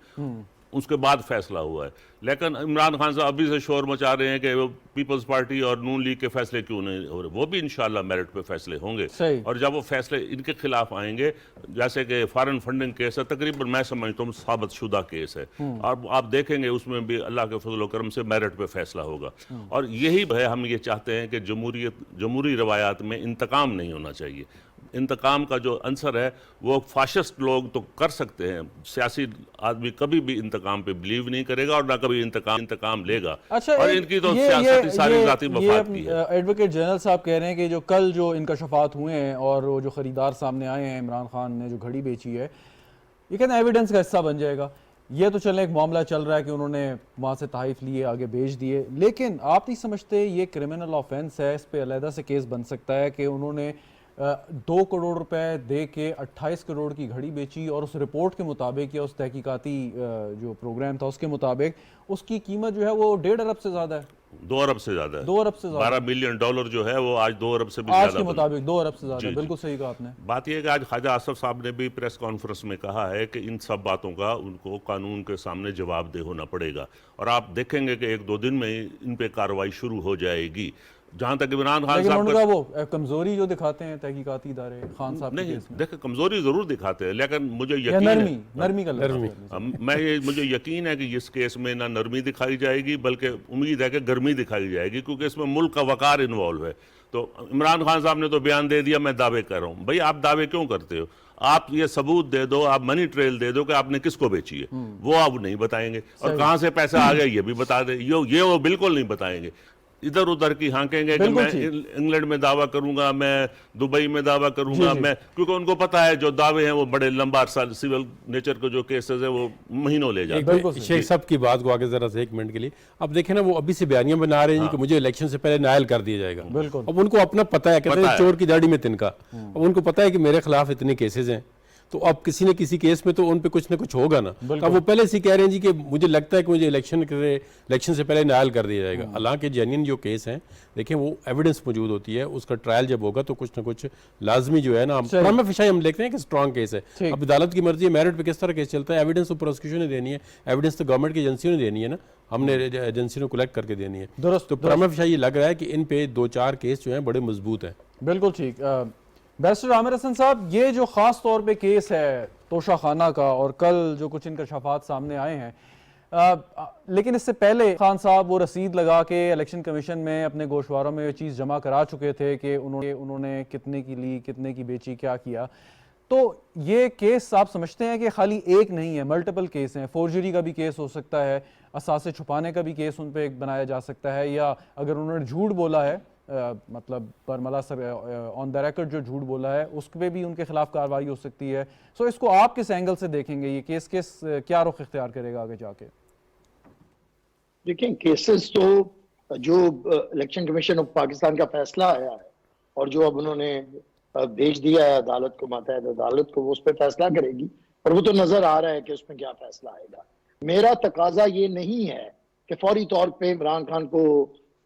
उसके बाद फैसला हुआ है। लेकिन इमरान खान साहब अभी से शोर मचा रहे हैं कि वो पीपल्स पार्टी और नून लीग के फैसले क्यों नहीं हो रहे। वो भी इंशाल्लाह मेरिट पे फैसले होंगे, और जब वो फैसले इनके खिलाफ आएंगे, जैसे कि फॉरेन फंडिंग केस है, तकरीबन मैं समझता हूँ साबित शुदा केस है, और आप देखेंगे उसमें भी अल्लाह के फजल करम से मेरिट पे फैसला होगा। और यही है, हम ये चाहते हैं कि जमहूरी रवायात में इंतकाम नहीं होना चाहिए। इंतकाम का जो आंसर है वो फाशिस्ट लोग तो कर सकते हैं, सियासी आदमी कभी भी इंतकाम पे बिलीव नहीं करेगा और ना कभी इंतकाम लेगा। अच्छा, और इनकी तो सियासत सारी जाती मफाद की है। एडवोकेट जनरल साहब कह रहे हैं कि जो कल जो इंकशाफात हुए हैं और वो जो खरीदार सामने आए हैं, इमरान खान ने जो घड़ी बेची है, ये कहते हैं एविडेंस का हिस्सा बन जाएगा। ये तो चले एक मामला चल रहा है कि उन्होंने वहाँ से तहफ़ लिए, आगे भेज दिए, लेकिन आप नहीं समझते ये क्रिमिनल ऑफेंस है, इस पर अलहदा से केस बन सकता है कि उन्होंने 2 करोड़ रुपए दे के 28 करोड़ की घड़ी बेची, और उस रिपोर्ट के मुताबिक या उस तहकीकाती जो प्रोग्राम था उसके मुताबिक उसकी कीमत जो है वो 1.5 अरब से ज़्यादा है। 2 अरब से ज्यादा है। 2 अरब से ज्यादा 12 मिलियन डॉलर जो है वो आज 2 अरब से भी आज ज्यादा के बना। मुताबिक 2 अरब से ज्यादा। जी, बिल्कुल सही कहा आपने। बात यह है कि आज ख्वाजा आसफ साहब ने भी प्रेस कॉन्फ्रेंस में कहा है कि इन सब बातों का उनको कानून के सामने जवाबदेह होना पड़ेगा, और आप देखेंगे कि 1-2 दिन में ही इन पे कार्रवाई शुरू हो जाएगी। जहां तक इमरान खान लेकिन साहब उनका वो कमजोरी जो दिखाते हैं तहकीकाती इदारे खान साहब के नहीं, केस में, देखिए कमजोरी जरूर दिखाते हैं, लेकिन मुझे या यकीन नरमी है, नरमी का लफ्ज़ है। मुझे यकीन है कि इस केस में ना नरमी दिखाई जाएगी, बल्कि उम्मीद है कि गर्मी दिखाई जाएगी, क्योंकि इसमें मुल्क का वकार इन्वॉल्व है। तो इमरान खान साहब ने तो बयान दे दिया मैं दावे कर रहा हूँ। भाई आप दावे क्यों करते हो? आप ये सबूत दे दो, आप मनी ट्रेल दे दो कि आपने किसको बेची है, वो आप नहीं बताएंगे, और कहां से पैसा आ गया ये भी बता दे, ये वो बिल्कुल नहीं बताएंगे। इधर उधर की हाँकेंगे कि मैं इंग्लैंड में दावा करूंगा, मैं दुबई में दावा करूंगा, मैं, क्योंकि उनको पता है जो दावे हैं वो बड़े लंबा अरसा, सिविल नेचर के जो केसेस है वो महीनों ले जाते हैं। शेख साहब की बात को आगे जरा से 1 मिनट के लिए, अब देखें ना, वो अभी से बयानियां बना रहे हैं कि मुझे इलेक्शन से पहले नायल कर दिया जाएगा। अब उनको अपना पता है, कहते हैं चोर की दाढ़ी में तिनका। अब उनको पता है कि मेरे खिलाफ इतने केसेस हैं, तो अब किसी न किसी केस में तो उन पे कुछ ना कुछ होगा ना। तो वो पहले से कह रहे हैं जी कि मुझे लगता है कि मुझे इलेक्शन से पहले नायल कर दिया जाएगा। हालांकि जेन्युइन जो केस हैं, देखें वो एविडेंस मौजूद होती है, उसका ट्रायल जब होगा तो कुछ ना कुछ लाजमी जो है ना, प्रमा फेशी हम देखते हैं कि स्ट्रॉन्ग केस है। अब अदालत की मर्जी है मेरिट पे किस तरह केस चलता है। एविडेंस तो प्रोसिक्यूशन ने देनी है, एविडेंस तो गवर्नमेंट की एजेंसियों ने देनी है ना, हमने एजेंसी ने कलेक्ट करके देनी है। तो प्रमा फेशी ये लग रहा है कि इन पे 2-4 केस जो हैं बड़े मजबूत हैं। बिल्कुल ठीक। बैरिस्टर आमिर हसन साहब, ये जो खास तौर पे केस है तोशा खाना का, और कल जो कुछ इंकशाफात सामने आए हैं, लेकिन इससे पहले खान साहब वो रसीद लगा के इलेक्शन कमीशन में अपने गोशवारों में ये चीज़ जमा करा चुके थे कि उन्होंने कितने की ली, कितने की बेची, क्या किया। तो ये केस आप समझते हैं कि खाली एक नहीं है, मल्टीपल केस हैं। फोर्जरी का भी केस हो सकता है, असासे छुपाने का भी केस उन पर बनाया जा सकता है, या अगर उन्होंने झूठ बोला है, मतलब बरमला सर ऑन द रिकॉर्ड जो झूठ बोला है, उस पे भी उनके खिलाफ कार्रवाई हो सकती है। सो इसको आप किस एंगल से देखेंगे? ये केस क्या रुख इख्तियार करेगा आगे जाके? देखिए, केसेस तो जो इलेक्शन कमीशन ऑफ पाकिस्तान का फैसला आया है और जो अब उन्होंने भेज दिया है अदालत को, मातहत अदालत को, वो उस पर फैसला करेगी, और वो तो नजर आ रहा है कि उसमें क्या फैसला आएगा। मेरा तकाजा ये नहीं है कि फौरी तौर पे इमरान खान को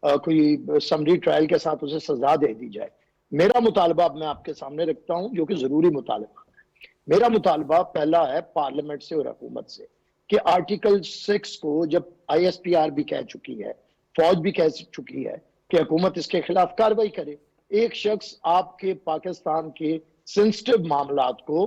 कोई समरी ट्रायल के साथ उसे सजा दे दी जाए। मेरा मुतालबा मैं आपके सामने रखता हूं, जो कि जरूरी मुतालबा है। मेरा मुतालबा पहला है पार्लियामेंट से और हुकूमत से कि आर्टिकल 6 को जब ISPR भी कह चुकी है, फौज भी कह चुकी है कि हुकूमत इसके खिलाफ कार्रवाई करे। एक शख्स आपके पाकिस्तान के सेंसिटिव मामलात को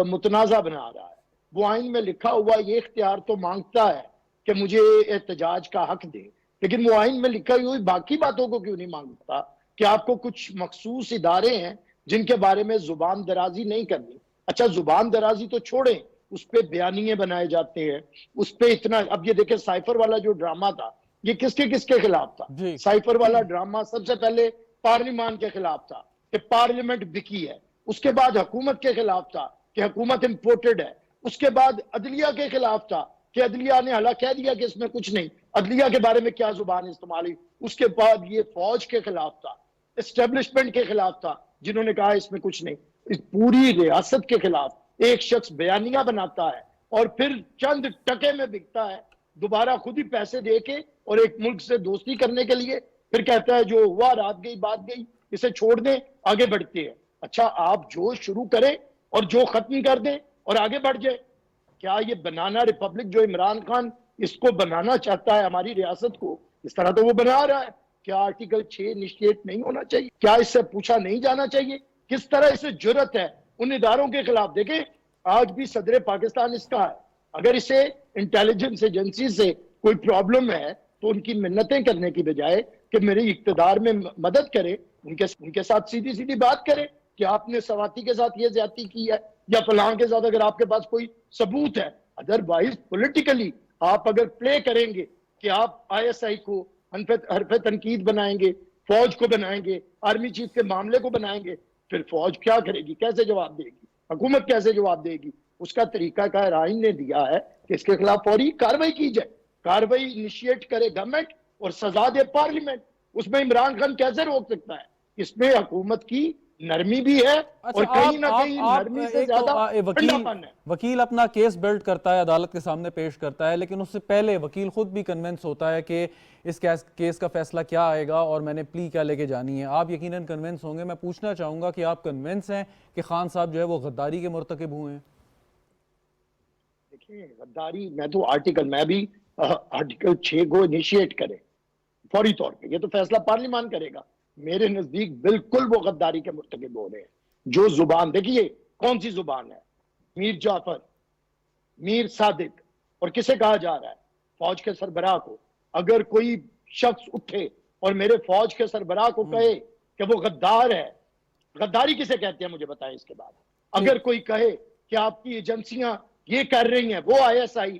मुतनाज़ा बना रहा है, वो आइन में लिखा हुआ ये इख्तियार तो मांगता है कि मुझे एहतजाज का हक दे, लेकिन वो आइन में लिखा हुई बाकी बातों को क्यों नहीं मांगता कि आपको कुछ मखसूस इदारे हैं जिनके बारे में जुबान दराजी नहीं करनी। अच्छा, जुबान दराजी तो छोड़ें, उस पर बयानिए बनाए जाते हैं, उस पर इतना। अब ये देखें, साइफर वाला जो ड्रामा था, ये किसके किसके खिलाफ था? साइफर वाला ड्रामा सबसे पहले पार्लियामान के खिलाफ था कि पार्लियामेंट बिकी है, उसके बाद हुकूमत के खिलाफ था कि हुकूमत इंपोर्टेड है, उसके बाद अदलिया के खिलाफ था कि अदलिया ने हला कह दिया कि इसमें कुछ नहीं, अदलिया के बारे में क्या जुबान इस्तेमाल हुई। उसके बाद ये फौज के खिलाफ था, एस्टेब्लिशमेंट के खिलाफ था जिन्होंने कहा इसमें कुछ नहीं। इस पूरी रियासत के खिलाफ एक शख्स बयानिया बनाता है और फिर चंद टके में बिकता है, दोबारा खुद ही पैसे दे के और एक मुल्क से दोस्ती करने के लिए, फिर कहता है जो हुआ रात गई बात गई, इसे छोड़ दें, आगे बढ़ते हैं। अच्छा, आप जो शुरू करें और जो खत्म कर दें और आगे बढ़ जाए। क्या ये बनाना रिपब्लिक जो इमरान खान इसको बनाना चाहता है हमारी रियासत को, इस तरह तो वो बना रहा है, क्या आर्टिकल 6 इनिशिएट नहीं होना चाहिए? क्या इससे पूछा नहीं जाना चाहिए? किस तरह इसे जुर्रत है उन इदारों के खिलाफ? देखें, आज भी सदर पाकिस्तान इसका है, अगर इसे इंटेलिजेंस एजेंसी से कोई प्रॉब्लम है तो उनकी मिन्नतें करने की बजाय कि मेरे इक्तदार में मदद करे, उनके साथ सीधी सीधी बात करे कि आपने सवाती के साथ ये ज्यादती की है या फलां के साथ, अगर आपके पास कोई सबूत है। अदरवाइज पॉलिटिकली आप अगर प्ले करेंगे कि आप ISI को हरफ तनकीद बनाएंगे, फौज को बनाएंगे, आर्मी चीफ के मामले को बनाएंगे, फिर फौज क्या करेगी? कैसे जवाब देगी? हुकूमत कैसे जवाब देगी? उसका तरीका कार आइन ने दिया है कि इसके खिलाफ फौरी कार्रवाई की जाए, कार्रवाई इनिशिएट करे गवर्नमेंट और सजा दे पार्लियामेंट। उसमें इमरान खान कैसे रोक सकता है? इसमें हुकूमत की नरमी भी है और कहीं ना कहीं नरमी से ज्यादा ठंडापन है। वकील अपना केस बिल्ड करता है, अदालत के सामने पेश करता है, लेकिन उससे पहले वकील खुद भी कन्विंस होता है कि इस केस का फैसला क्या आएगा और मैंने प्ली क्या लेके जानी है। आप यकीनन कन्विंस होंगे। मैं पूछना चाहूंगा कि आप कन्विंस हैं कि खान साहब जो है वो गद्दारी के मुर्तकिब हुए हैं? देखिए, गद्दारी मैं भी आर्टिकल 6 को इनिशिएट करें फौरी तौर पे, ये तो फैसला पार्लियामान करेगा। मेरे नजदीक बिल्कुल वो गद्दारी के मुर्तकिब हो रहे हैं। जो जुबान, देखिए कौन सी जुबान है, मीर जाफर, मीर सादिक, और किसे कहा जा रहा है, फौज के सरबराह को। अगर कोई शख्स उठे और मेरे फौज के सरबराह को कहे कि वो गद्दार है, गद्दारी किसे कहते हैं मुझे बताएं इसके बाद। अगर कोई कहे कि आपकी एजेंसियां ये कर रही हैं, वो ISI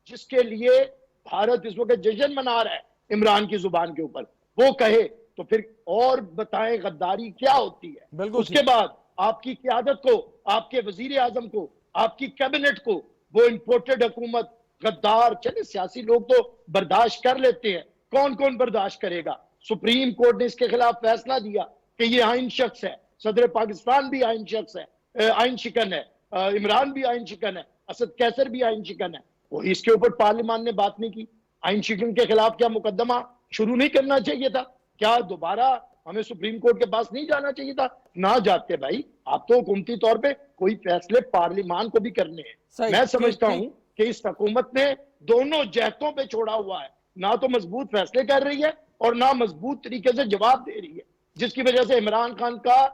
जिसके लिए भारत इस वक्त जश्न मना रहा है इमरान की जुबान के ऊपर, वो कहे, तो फिर और बताएं गद्दारी क्या होती है। उसके बाद आपकी क़यादत को, आपके वजीर आजम को, आपकी कैबिनेट को वो इंपोर्टेड हुकूमत गद्दार, चले सियासी लोग तो बर्दाश्त कर लेते हैं, कौन कौन बर्दाश्त करेगा। सुप्रीम कोर्ट ने इसके खिलाफ फैसला दिया कि ये आइन शख्स है, सदर पाकिस्तान भी आइन शख्स है, आइन शिकन है, इमरान भी आइन शिकन है, असद कैसर भी आइन शिकन है। वो इसके ऊपर पार्लियामान ने बात नहीं की। आइन शिकन के खिलाफ क्या मुकदमा शुरू नहीं करना चाहिए था? क्या दोबारा हमें सुप्रीम कोर्ट के पास नहीं जाना चाहिए था? ना जाते भाई, आप तो हुकूमती तौर पे कोई फैसले पार्लियामान को भी करने हैं। मैं समझता हूं कि इस हुकूमत ने दोनों जहतों पे छोड़ा हुआ है, ना तो मजबूत फैसले कर रही है और ना मजबूत तरीके से जवाब दे रही है, जिसकी वजह से इमरान खान का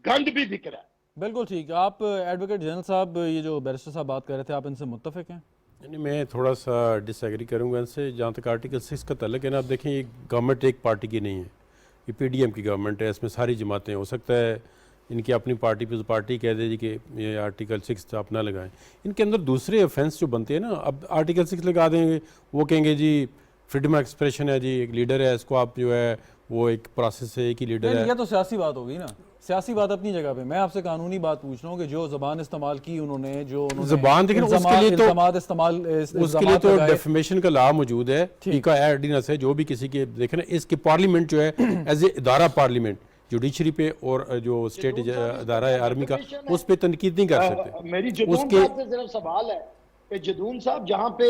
गंद भी दिख रहा है। बिल्कुल ठीक। आप एडवोकेट जनरल साहब, ये जो बैरिस्टर साहब बात कर रहे थे, आप इनसे मुत्तफिक हैं? नहीं, मैं थोड़ा सा डिसएग्री करूंगा इनसे। जहाँ तक आर्टिकल 6 का तल्लुक है ना, आप देखें ये गवर्नमेंट एक पार्टी की नहीं है, ये PDM की गवर्नमेंट है, इसमें सारी जमातें, हो सकता है इनकी अपनी पार्टी पे पार्टी कह दे जी कि ये आर्टिकल 6 आप ना लगाएं। इनके अंदर दूसरे ऑफेंस जो बनते हैं ना, अब आर्टिकल 6 लगा देंगे, वो कहेंगे जी फ्रीडम ऑफ एक्सप्रेशन है जी, एक लीडर है, इसको आप जो है वो एक प्रोसेस से एक ही लीडर है। ये तो सियासी बात होगी ना, सियासी बात अपनी जगह पे। मैं आपसे कानूनी बात पूछ रहा हूँ कि जो ज़बान इस्तेमाल की उन्होंने, जो ज़बान देखिए उसके लिए तो डेफेमेशन का लॉ मौजूद है, पीका ऑर्डिनेंस है, जो भी किसी के देखे ना, इसके पार्लियामेंट जो है एज ए इदारा पार्लियामेंट जुडिशरी पे और जो स्टेट इदारा है आर्मी का, उस पर तनकीद नहीं कर सकते। मेरी जदून साहब से सिर्फ सवाल है कि जदून साहब जहाँ पे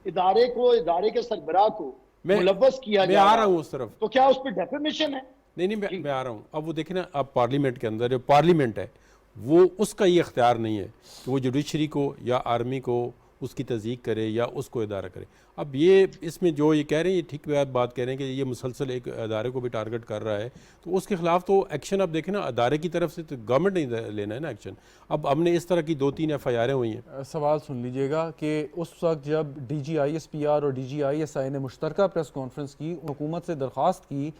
इदारे के सरबराह को मुलव्वस किया जा रहा है उस तरफ, तो क्या उस पर डेफेमेशन है? नहीं, मैं आ रहा हूँ। अब वो देखें ना, अब पार्लियामेंट के अंदर जो पार्लियामेंट है वो उसका ये इख्तियार नहीं है कि वो जुडिशरी को या आर्मी को उसकी तस्दीक करे या उसको इदारा करे। अब ये इसमें जो ये कह रहे हैं, ये ठीक बात कह रहे हैं कि ये मुसलसल एक अदारे को भी टारगेट कर रहा है, तो उसके खिलाफ तो एक्शन अब देखें ना, अदारे की तरफ से तो गवर्नमेंट नहीं लेना है ना एक्शन। अब हमने इस तरह की 2-3 FIR हुई हैं। सवाल सुन लीजिएगा कि उस वक्त जब DG ISPR और DG ISI ने मुश्तरका प्रेस कॉन्फ्रेंस की, हुकूमत से दरख्वास्त की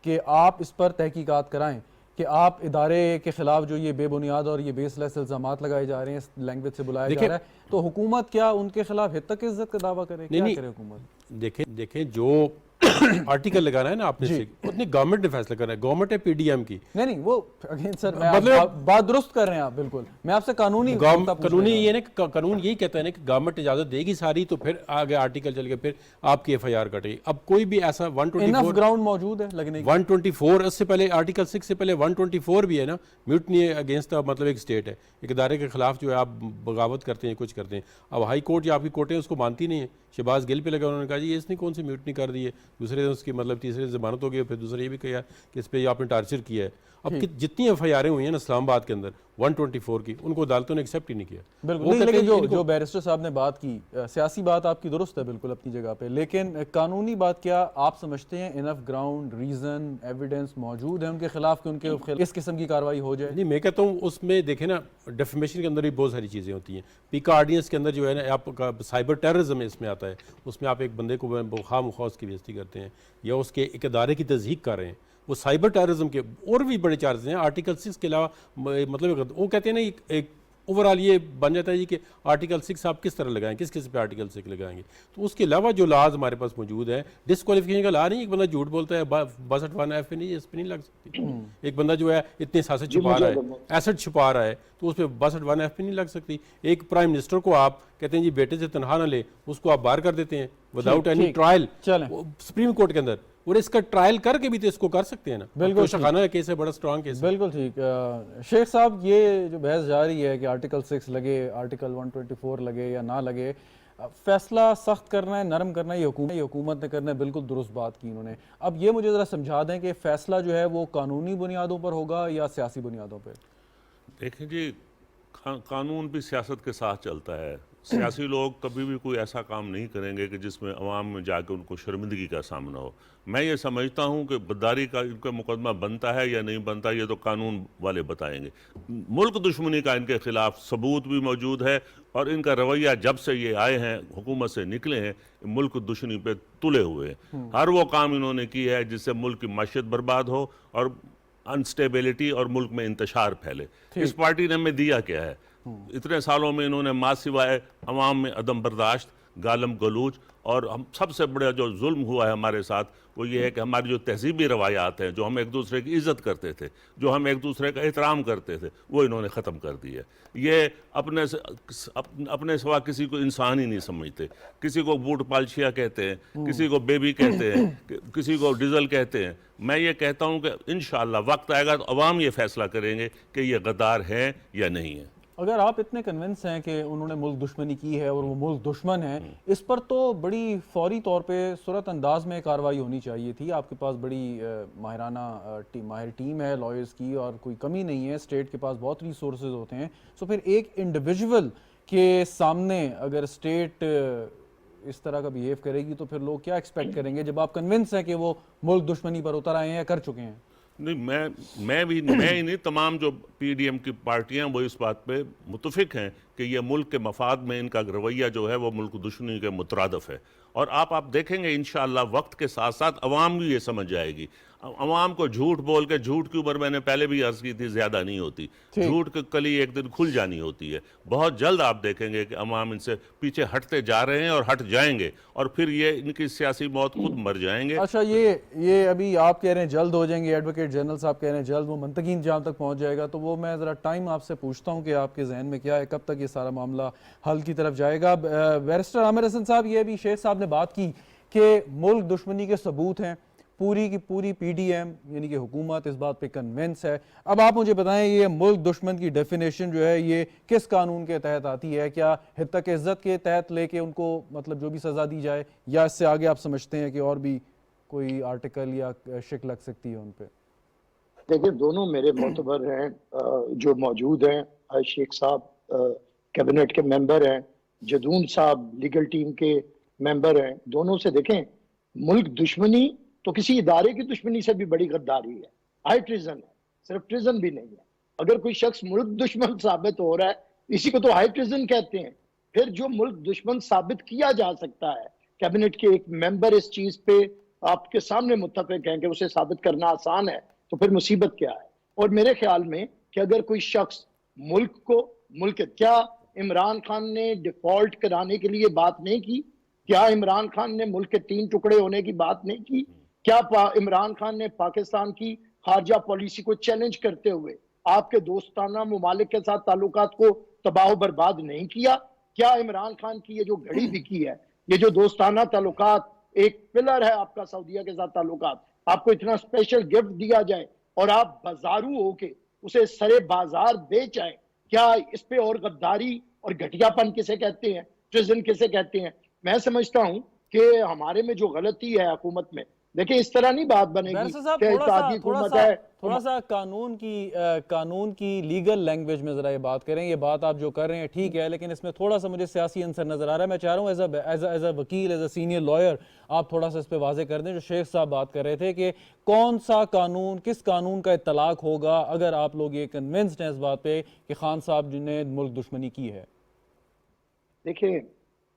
कि आप इस पर तहकीकात कराएं कि आप इदारे के खिलाफ जो ये बेबुनियाद और ये बेसलेस इल्ज़ामात लगाए जा रहे हैं, इस लैंग्वेज से बुलाया जा रहा है, तो हुकूमत क्या उनके खिलाफ हित तक इज्जत का दावा करे? क्या करे हुकूमत? देखें जो आर्टिकल लगाना है ना आपने, उतनी गवर्नमेंट ने फैसला करना है, गवर्नमेंट है PDM की। नहीं वो अगेन सर, मतलब बात दुरुस्त कर रहे हैं आप, बिल्कुल। मैं आपसे कानूनी ये ना, कानून यही कहता है ना कि गवर्नमेंट इजाजत देगी सारी, तो फिर आगे आर्टिकल चल के फिर आपकी FIR कटेगी। अब कोई भी ऐसा 124 ग्राउंड मौजूद है लगने की। 124 इससे पहले आर्टिकल 6 से पहले 124 भी है ना, म्यूटनी अगेंस्ट मतलब एक स्टेट है, एक इदारे के खिलाफ जो है आप बगावत करते हैं, कुछ करते हैं। अब हाई कोर्ट या आपकी कोर्टें उसको मानती नहीं है। शहबाज गिल पे लगा, उन्होंने कहा जी इसने कौन सी म्यूटनी कर दी है, दूसरे दिन उसकी मतलब तीसरे जमानत हो गई, फिर दूसरे ये भी कहा कि इस पर आपने टार्चर किया है। अब जितनी FIR हुई हैं ना इस्लामाबाद के अंदर 124 की, उनको अदालतों ने एक्सेप्ट ही नहीं किया। बिल्कुल, लेकिन जो बैरिस्टर साहब ने बात की, सियासी बात आपकी दुरुस्त है बिल्कुल अपनी जगह पे, लेकिन कानूनी बात क्या आप समझते हैं इनफ ग्राउंड, रीजन, एविडेंस मौजूद है उनके खिलाफ कि उनके इस किस्म की कार्रवाई हो जाए? नहीं, मैं कहता हूँ उसमें देखें ना, डेफेमेशन के अंदर भी बहुत सारी चीज़ें होती हैं। पीका ऑर्डिनेंस के अंदर जो है ना, आपका साइबर टेररिज्म इसमें आता है, उसमें आप एक बंदे को खामखा उसकी बेइज्जती करते हैं या उसके एक इदारे की तज़हीक कर रहे हैं, वो साइबर टेररिज्म के और भी बड़े चार्जेस हैं। आर्टिकल 6 के अलावा मतलब वो कहते हैं ना, एक ओवरऑल ये बन जाता है जी कि आर्टिकल 6 आप किस तरह लगाएं, किस पे आर्टिकल 6 लगाएंगे। तो उसके अलावा जो लाज हमारे पास मौजूद है, डिस्क्वालिफिकेशन का ला नहीं, एक बंदा झूठ बोलता है 62(1) पे नहीं, इस पर नहीं लग सकती। एक बंदा जो है इतने एसेट छुपा रहा है, एसेट छुपा रहा है, तो उस पर 62(1) पे नहीं लग सकती। एक प्राइम मिनिस्टर को आप कहते हैं जी बेटे से तनख्वाह ना ले, उसको आप बाहर कर देते हैं without any trial supreme court के अंदर। और इसका ट्रायल करके भी तो इसको कर सकते हैं ना। बिल्कुल शखाना केस है, बड़ा स्ट्रांग केस है। बिल्कुल ठीक। शेख साहब, ये जो बहस जारी है कि आर्टिकल 6 लगे, आर्टिकल 124 लगे या ना लगे, फैसला सख्त करना है, नरम करना है, ये हुकूमत ने करना है, बिल्कुल दुरुस्त बात की इन्होंने। अब ये मुझे ज़रा समझा दें कि फैसला जो है वो कानूनी बुनियादों पर होगा या सियासी बुनियादों पर? देखें जी, कानून भी सियासत के साथ चलता है। सियासी लोग कभी भी कोई ऐसा काम नहीं करेंगे कि जिसमें अवाम में जाकर उनको शर्मिंदगी का सामना हो। मैं ये समझता हूँ कि गद्दारी का इनका मुकदमा बनता है या नहीं बनता, ये तो कानून वाले बताएंगे। मुल्क दुश्मनी का इनके खिलाफ सबूत भी मौजूद है और इनका रवैया जब से ये आए हैं, हुकूमत से निकले हैं, मुल्क दुश्मनी पे तुले हुए हैं। हर वो काम इन्होंने की है जिससे मुल्क की माशियत बर्बाद हो और अनस्टेबिलिटी और मुल्क में इंतशार फैले। इस पार्टी ने हमें दिया क्या है? इतने सालों में इन्होंने माँ सिवाय अवाम में अदम बर्दाश्त, गालम गलूच, और हम सबसे बड़ा जो जुल्म हुआ है हमारे साथ वो ये है कि हमारी जो तहजीबी रवायात हैं, जो हम एक दूसरे की इज़्ज़त करते थे, जो हम एक दूसरे का एहतराम करते थे, वो इन्होंने ख़त्म कर दी है। ये अपने सिवा किसी को इंसान ही नहीं समझते। किसी को बूट पालशिया कहते हैं, किसी को बेबी कहते हैं, किसी को डीजल कहते हैं। मैं ये कहता हूँ कि इंशाअल्लाह वक्त आएगा तो अवाम ये फैसला करेंगे कि ये गद्दार है या नहीं है। अगर आप इतने कन्विंस हैं कि उन्होंने मुल्क दुश्मनी की है और वो मुल्क दुश्मन है, इस पर तो बड़ी फौरी तौर पे सूरत अंदाज में कार्रवाई होनी चाहिए थी। आपके पास बड़ी माहिर टीम है लॉयर्स की और कोई कमी नहीं है, स्टेट के पास बहुत रिसोर्सेज होते हैं। सो फिर एक इंडिविजुअल के सामने अगर स्टेट इस तरह का बिहेव करेगी तो फिर लोग क्या एक्सपेक्ट करेंगे, जब आप कन्विंस हैं कि वो मुल्क दुश्मनी पर उतर आए हैं या कर चुके हैं? नहीं, मैं ही नहीं, तमाम जो पीडीएम की पार्टियां वो इस बात पे मुतफिक हैं कि ये मुल्क के मफाद में इनका रवैया जो है वो मुल्क दुश्मनी के मुतरादफ है। और आप देखेंगे इंशाअल्लाह वक्त के साथ साथ अवाम भी ये समझ जाएगी। अवाम को झूठ बोल के, झूठ की उम्र मैंने पहले भी अर्ज की थी ज़्यादा नहीं होती, झूठ की कली एक दिन खुल जानी होती है। बहुत जल्द आप देखेंगे कि अवाम इनसे पीछे हटते जा रहे हैं और हट जाएंगे और फिर ये इनकी सियासी मौत खुद मर जाएंगे। अच्छा, ये अभी आप कह रहे हैं जल्द हो जाएंगे, एडवोकेट जनरल साहब कह रहे हैं जल्द, वो मंतकी इंजाम तक पहुंच जाएगा, तो वो मैं ज़रा टाइम आपसे पूछता हूं कि आपके जहन में क्या है, कब तक ये सारा मामला हल की तरफ जाएगा? बैरिस्टर आमिर हसन साहब, ये भी शेख साहब ने बात की कि मुल्क दुश्मनी के सबूत हैं, पूरी की पूरी पीडीएम यानी कि हुकूमत इस बात पे कन्विंस है। अब आप मुझे बताएं, ये मुल्क दुश्मन की डेफिनेशन जो है ये किस कानून के तहत आती है? क्या हित्तक इज्जत के तहत लेके उनको मतलब जो भी सज़ा दी जाए, या इससे आगे आप समझते हैं कि और भी कोई आर्टिकल या शिक लग सकती है उन पर? देखिए, दोनों मेरे मोतबर हैं जो मौजूद हैं। शेख साहब कैबिनेट के मेंबर हैं, जदून साहब लीगल टीम के मेंबर हैं। दोनों से देखें, मुल्क दुश्मनी तो किसी इदारे की दुश्मनी से भी बड़ी गद्दारी है, हाई ट्रिजन है, सिर्फ ट्रिजन भी नहीं है। अगर कोई शख्स मुल्क दुश्मन साबित हो रहा है, इसी को तो हाई ट्रिजन कहते हैं। फिर जो मुल्क दुश्मन साबित किया जा सकता है, कैबिनेट के एक मेंबर इस चीज पे आपके सामने मुत्तफिक हैं कि उसे साबित करना आसान है, तो फिर मुसीबत क्या है? और मेरे ख्याल में कि अगर कोई शख्स क्या इमरान खान ने डिफॉल्ट कराने के लिए बात नहीं की? क्या इमरान खान ने मुल्क के 3 टुकड़े होने की बात नहीं की? क्या इमरान खान ने पाकिस्तान की खारजा पॉलिसी को चैलेंज करते हुए आपके दोस्ताना मुमालिक के साथ ताल्लुकात को तबाह बर्बाद नहीं किया? क्या इमरान खान की ये जो घड़ी बिकी है, ये जो दोस्ताना ताल्लुकात, एक पिलर है आपका सऊदीया के साथ ताल्लुकात, आपको इतना स्पेशल गिफ्ट दिया जाए और आप बाजारू होके उसे सरे बाजार बेच आए, क्या इस पे और गद्दारी और घटियापन किसे कहते हैं, ट्रिजन किसे कहते हैं? मैं समझता हूं कि हमारे में जो गलती है हुकूमत में, देखिए इस तरह नहीं बात बनेगी कि थोड़ा सा कानून की लीगल लैंग्वेज में जरा ये बात करें। ये बात आप जो कर रहे हैं ठीक है, लेकिन इसमें थोड़ा सा मुझे सियासी अंसर नजर आ रहा है। मैं चाह रहा हूँ एज अ वकील, एज अ सीनियर लॉयर, आप थोड़ा सा इस पे वाजे कर दें। जो शेख साहब बात कर रहे थे कि कौन सा कानून, किस कानून का इत्तलाक होगा अगर आप लोग ये कन्विंस्ड हैं इस बात पे कि खान साहब ने मुल्क दुश्मनी की है? देखिए,